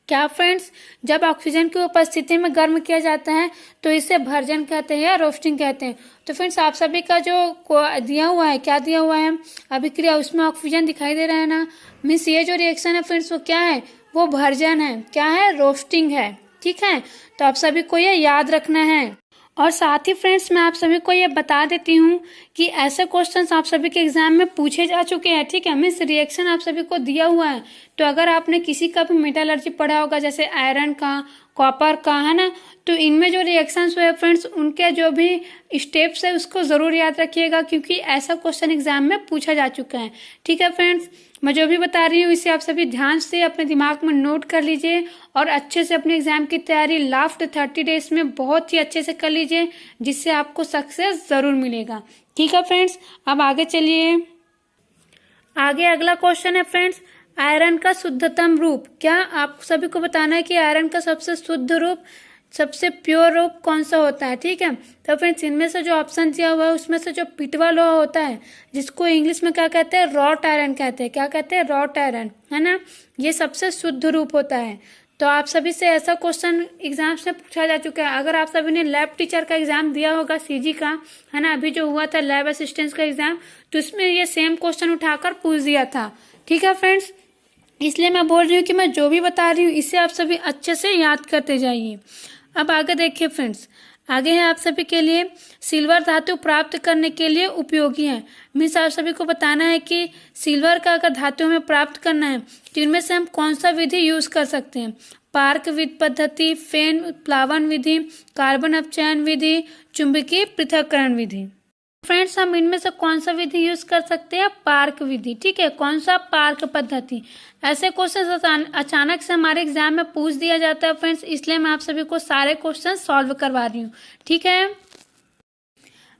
क्या फ्रेंड्स, जब ऑक्सीजन की उपस्थिति में गर्म किया जाता है तो इसे भर्जन कहते हैं या रोस्टिंग कहते हैं। तो फ्रेंड्स, आप सभी का जो दिया हुआ है, क्या दिया हुआ है अभिक्रिया, उसमें ऑक्सीजन दिखाई दे रहा है ना, मीन्स ये जो रिएक्शन है फ्रेंड्स वो क्या है, वो भर्जन है। क्या है, रोस्टिंग है। ठीक है, तो आप सभी को ये याद रखना है। और साथ ही फ्रेंड्स मैं आप सभी को ये बता देती हूँ कि ऐसे क्वेश्चंस आप सभी के एग्जाम में पूछे जा चुके हैं, ठीक है। मीन्स रिएक्शन आप सभी को दिया हुआ है। तो अगर आपने किसी का भी मेटलर्जी पढ़ा होगा, जैसे आयरन का, कॉपर का, है ना, तो इनमें जो रिएक्शंस हुए फ्रेंड्स, उनके जो भी स्टेप्स है उसको ज़रूर याद रखिएगा, क्योंकि ऐसा क्वेश्चन एग्जाम में पूछा जा चुका है, ठीक है फ्रेंड्स। मैं जो भी बता रही हूँ इसे आप सभी ध्यान से अपने दिमाग में नोट कर लीजिए और अच्छे से अपने एग्जाम की तैयारी लास्ट 30 डेज में बहुत ही अच्छे से कर लीजिए, जिससे आपको सक्सेस ज़रूर मिलेगा, ठीक है फ्रेंड्स। अब आगे चलिए। आगे अगला क्वेश्चन है फ्रेंड्स, आयरन का शुद्धतम रूप। क्या आप सभी को बताना है कि आयरन का सबसे शुद्ध रूप, सबसे प्योर रूप कौन सा होता है, ठीक है। तो फ्रेंड्स इनमें से जो ऑप्शन दिया हुआ है उसमें से जो पिटवा लोहा होता है, जिसको इंग्लिश में क्या कहते हैं, रॉट आयरन कहते हैं। क्या कहते हैं, रॉट आयरन, है ना, ये सबसे शुद्ध रूप होता है। तो आप सभी से ऐसा क्वेश्चन एग्जाम्स में पूछा जा चुका है। अगर आप सभी ने लैब टीचर का एग्जाम दिया होगा, सीजी का, है ना, अभी जो हुआ था लैब असिस्टेंट का एग्जाम, तो उसमें ये सेम क्वेश्चन उठाकर पूछ दिया था, ठीक है फ्रेंड्स। इसलिए मैं बोल रही हूँ कि मैं जो भी बता रही हूँ इसे आप सभी अच्छे से याद करते जाइए। अब आगे देखिए फ्रेंड्स, आगे है आप सभी के लिए सिल्वर धातु प्राप्त करने के लिए उपयोगी है। मीन्स आप सभी को बताना है कि सिल्वर का अगर धातु में प्राप्त करना है तो इनमें से हम कौन सा विधि यूज कर सकते हैं। पार्क विधि पद्धति, फेन प्लावन विधि, कार्बन अपचयन विधि, चुंबकीय पृथक्करण विधि। फ्रेंड्स हम इनमें से कौन सा विधि यूज कर सकते हैं, पार्क विधि, ठीक है। कौन सा, पार्क पद्धति। ऐसे क्वेश्चन अचानक से हमारे एग्जाम में पूछ दिया जाता है फ्रेंड्स, इसलिए मैं आप सभी को सारे क्वेश्चन सॉल्व करवा रही हूँ, ठीक है।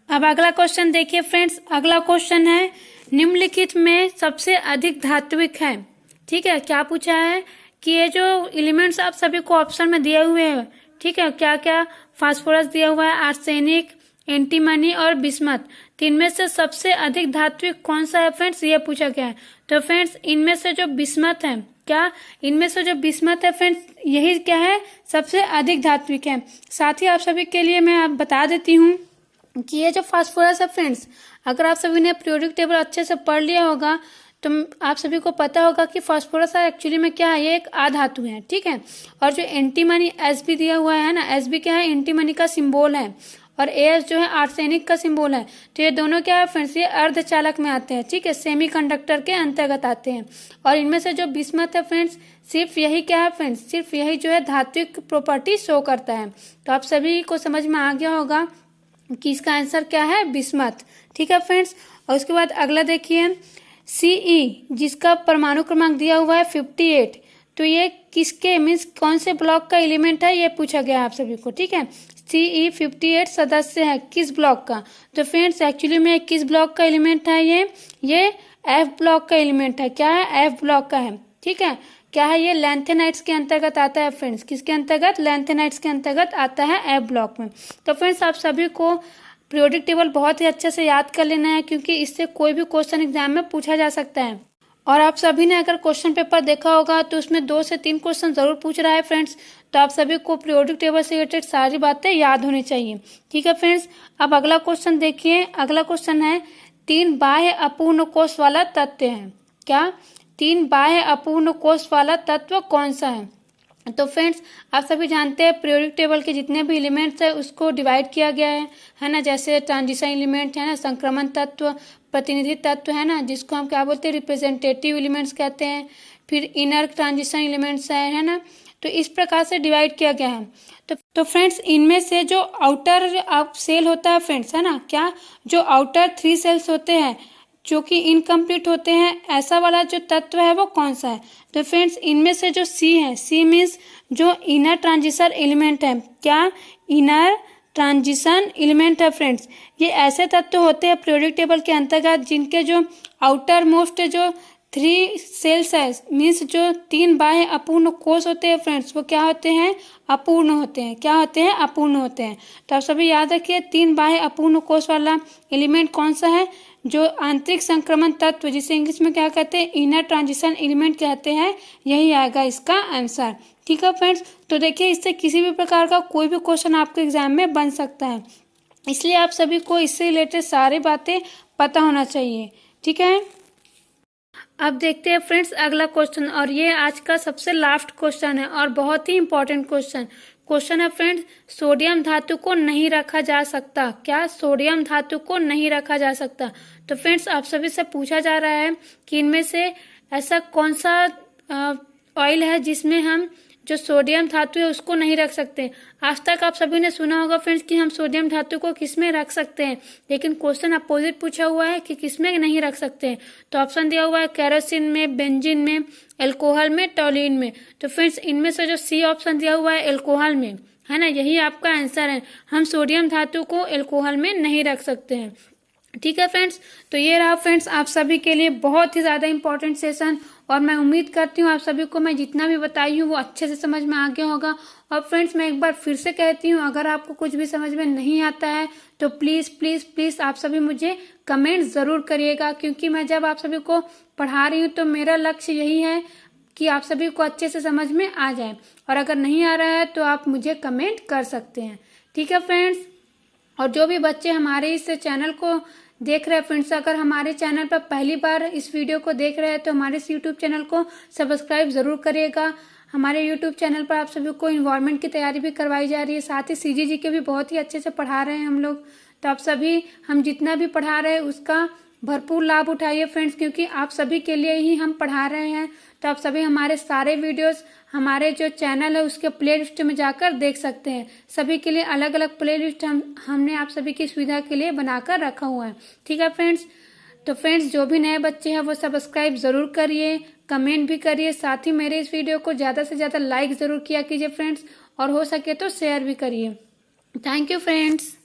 अब अगला क्वेश्चन देखिए फ्रेंड्स, अगला क्वेश्चन है निम्नलिखित में सबसे अधिक धात्विक है, ठीक है। क्या पूछा है कि ये जो एलिमेंट्स आप सभी को ऑप्शन में दिए हुए हैं, ठीक है, क्या क्या, फास्फोरस दिया हुआ है, आर्सेनिक, एंटीमनी और बिस्मथ, तो इनमें से सबसे अधिक धात्विक कौन सा है फ्रेंड्स, ये पूछा गया है। तो फ्रेंड्स इनमें से जो बिस्मथ है, क्या, इनमें से जो बिस्मथ है फ्रेंड्स, यही क्या है, सबसे अधिक धात्विक है। साथ ही आप सभी के लिए मैं आप बता देती हूँ कि ये जो फास्फोरस है फ्रेंड्स, अगर आप सभी ने पीरियोडिक टेबल अच्छे से पढ़ लिया होगा तो आप सभी को पता होगा कि फास्फोरस एक्चुअली में क्या है, ये एक आधातु है, ठीक है। और जो एंटीमनी Sb दिया हुआ है ना, Sb क्या है, एंटीमनी का सिंबल है, और As जो है आर्सेनिक का सिंबल है। तो ये दोनों क्या है फ्रेंड्स, ये अर्धचालक में आते हैं, ठीक है, सेमीकंडक्टर के अंतर्गत आते हैं। और इनमें से जो बिस्मथ है फ्रेंड्स, सिर्फ यही क्या है फ्रेंड्स, सिर्फ यही जो है धात्विक प्रॉपर्टी शो करता है। तो आप सभी को समझ में आ गया होगा कि इसका आंसर क्या है, बिस्मथ, ठीक है फ्रेंड्स। और उसके बाद अगला देखिए Ce, जिसका परमाणु क्रमांक दिया हुआ है 58, तो ये किसके, मीन्स कौन से ब्लॉक का एलिमेंट है, ये पूछा गया आप सभी को, ठीक है। Ce58 सदस्य है किस ब्लॉक का, तो फ्रेंड्स एक्चुअली में किस ब्लॉक का एलिमेंट है, ये F ब्लॉक का एलिमेंट है। क्या है, F ब्लॉक का है, ठीक है। क्या है, ये लैंथेनाइट्स के अंतर्गत आता है फ्रेंड्स, किसके अंतर्गत, लैंथेनाइट्स के अंतर्गत आता है F ब्लॉक में। तो फ्रेंड्स आप सभी को पीरियोडिक टेबल बहुत ही अच्छे से याद कर लेना है, क्योंकि इससे कोई भी क्वेश्चन एग्जाम में पूछा जा सकता है। और आप सभी ने अगर क्वेश्चन पेपर देखा होगा तो उसमें 2 से 3 क्वेश्चन जरूर पूछ रहा है फ्रेंड्स। तो आप सभी को पीरियोडिक टेबल से रिलेटेड सारी बातें याद होनी चाहिए, ठीक है फ्रेंड्स। अब अगला क्वेश्चन देखिए, अगला क्वेश्चन है 3 बाह्य अपूर्ण कोष वाला तत्व है। क्या, 3 बाह्य अपूर्ण कोष वाला तत्व कौन सा है। तो फ्रेंड्स आप सभी जानते हैं पीरियोडिक टेबल के जितने भी एलिमेंट्स है उसको डिवाइड किया गया है ना, जैसे ट्रांजिशन एलिमेंट है ना, संक्रमण तत्व, प्रतिनिधि तत्व है ना, जिसको हम क्या बोलते हैं, रिप्रेजेंटेटिव एलिमेंट्स कहते हैं। फिर इनर ट्रांजिशन एलिमेंट्स है ना, तो इस प्रकार से डिवाइड किया गया है। तो फ्रेंड्स इनमें से जो आउटर सेल होता है फ्रेंड्स, है ना, क्या, जो आउटर 3 सेल्स होते हैं जो कि इनकम्प्लीट होते हैं, ऐसा वाला जो तत्व है वो कौन सा है। तो फ्रेंड्स इनमें से जो C है, C मीन्स जो इनर ट्रांजिशन एलिमेंट है, क्या, इनर ट्रांजिशन एलिमेंट है फ्रेंड्स। ये ऐसे तत्व होते हैं पीरियोडिक टेबल के अंतर्गत जिनके जो आउटर मोस्ट जो 3 सेल्स है, मीन्स जो 3 बाह्य अपूर्ण कोष होते हैं फ्रेंड्स, वो क्या होते हैं, अपूर्ण होते हैं। क्या होते हैं, अपूर्ण होते हैं। तो आप सभी याद रखिए 3 बाह्य अपूर्ण कोष वाला एलिमेंट कौन सा है, जो आंतरिक संक्रमण तत्व, जिसे इंग्लिश में क्या कहते हैं, इनर ट्रांजिशन एलिमेंट कहते हैं, यही आएगा इसका आंसर, ठीक है फ्रेंड्स। तो देखिए इससे किसी भी प्रकार का कोई भी क्वेश्चन आपके एग्जाम में बन सकता है, इसलिए आप सभी को इससे रिलेटेड सारी बातें पता होना चाहिए, ठीक है। अब देखते हैं फ्रेंड्स अगला क्वेश्चन, और ये आज का सबसे लास्ट क्वेश्चन है और बहुत ही इंपॉर्टेंट क्वेश्चन। क्वेश्चन है फ्रेंड्स, सोडियम धातु को नहीं रखा जा सकता। क्या सोडियम धातु को नहीं रखा जा सकता? तो फ्रेंड्स आप सभी से पूछा जा रहा है कि इनमें से ऐसा कौन सा ऑयल है जिसमें हम जो सोडियम धातु है उसको नहीं रख सकते। आज तक आप सभी ने सुना होगा फ्रेंड्स कि हम सोडियम धातु को किसमें रख सकते हैं, लेकिन क्वेश्चन अपोजिट पूछा हुआ है कि किसमें नहीं रख सकते हैं। तो ऑप्शन दिया हुआ है केरोसिन में, बेंजीन में, अल्कोहल में, टॉल्यूइन में। तो फ्रेंड्स इनमें से जो सी ऑप्शन दिया हुआ है अल्कोहल में, है ना, यही आपका आंसर है। हम सोडियम धातु को अल्कोहल में नहीं रख सकते हैं। ठीक है फ्रेंड्स, तो ये रहा फ्रेंड्स आप सभी के लिए बहुत ही ज़्यादा इंपॉर्टेंट सेशन, और मैं उम्मीद करती हूँ आप सभी को मैं जितना भी बताई हूँ वो अच्छे से समझ में आ गया होगा। और फ्रेंड्स मैं एक बार फिर से कहती हूँ, अगर आपको कुछ भी समझ में नहीं आता है तो प्लीज़ प्लीज़ प्लीज़ आप सभी मुझे कमेंट ज़रूर करिएगा, क्योंकि मैं जब आप सभी को पढ़ा रही हूँ तो मेरा लक्ष्य यही है कि आप सभी को अच्छे से समझ में आ जाए। और अगर नहीं आ रहा है तो आप मुझे कमेंट कर सकते हैं। ठीक है फ्रेंड्स, और जो भी बच्चे हमारे इस चैनल को देख रहे हैं फ्रेंड्स, अगर हमारे चैनल पर पहली बार इस वीडियो को देख रहे हैं तो हमारे इस यूट्यूब चैनल को सब्सक्राइब ज़रूर करिएगा। हमारे यूट्यूब चैनल पर आप सभी को इन्वायरमेंट की तैयारी भी करवाई जा रही है, साथ ही सीजीजी के भी बहुत ही अच्छे से पढ़ा रहे हैं हम लोग। तो आप सभी हम जितना भी पढ़ा रहे हैं उसका भरपूर लाभ उठाइए फ्रेंड्स, क्योंकि आप सभी के लिए ही हम पढ़ा रहे हैं। तो आप सभी हमारे सारे वीडियोस हमारे जो चैनल है उसके प्लेलिस्ट में जाकर देख सकते हैं। सभी के लिए अलग अलग प्लेलिस्ट हमने आप सभी की सुविधा के लिए बनाकर रखा हुआ है। ठीक है फ्रेंड्स, तो फ्रेंड्स जो भी नए बच्चे हैं वो सब्सक्राइब ज़रूर करिए, कमेंट भी करिए, साथ ही मेरे इस वीडियो को ज़्यादा से ज़्यादा लाइक ज़रूर किया कीजिए फ्रेंड्स, और हो सके तो शेयर भी करिए। Thank you friends.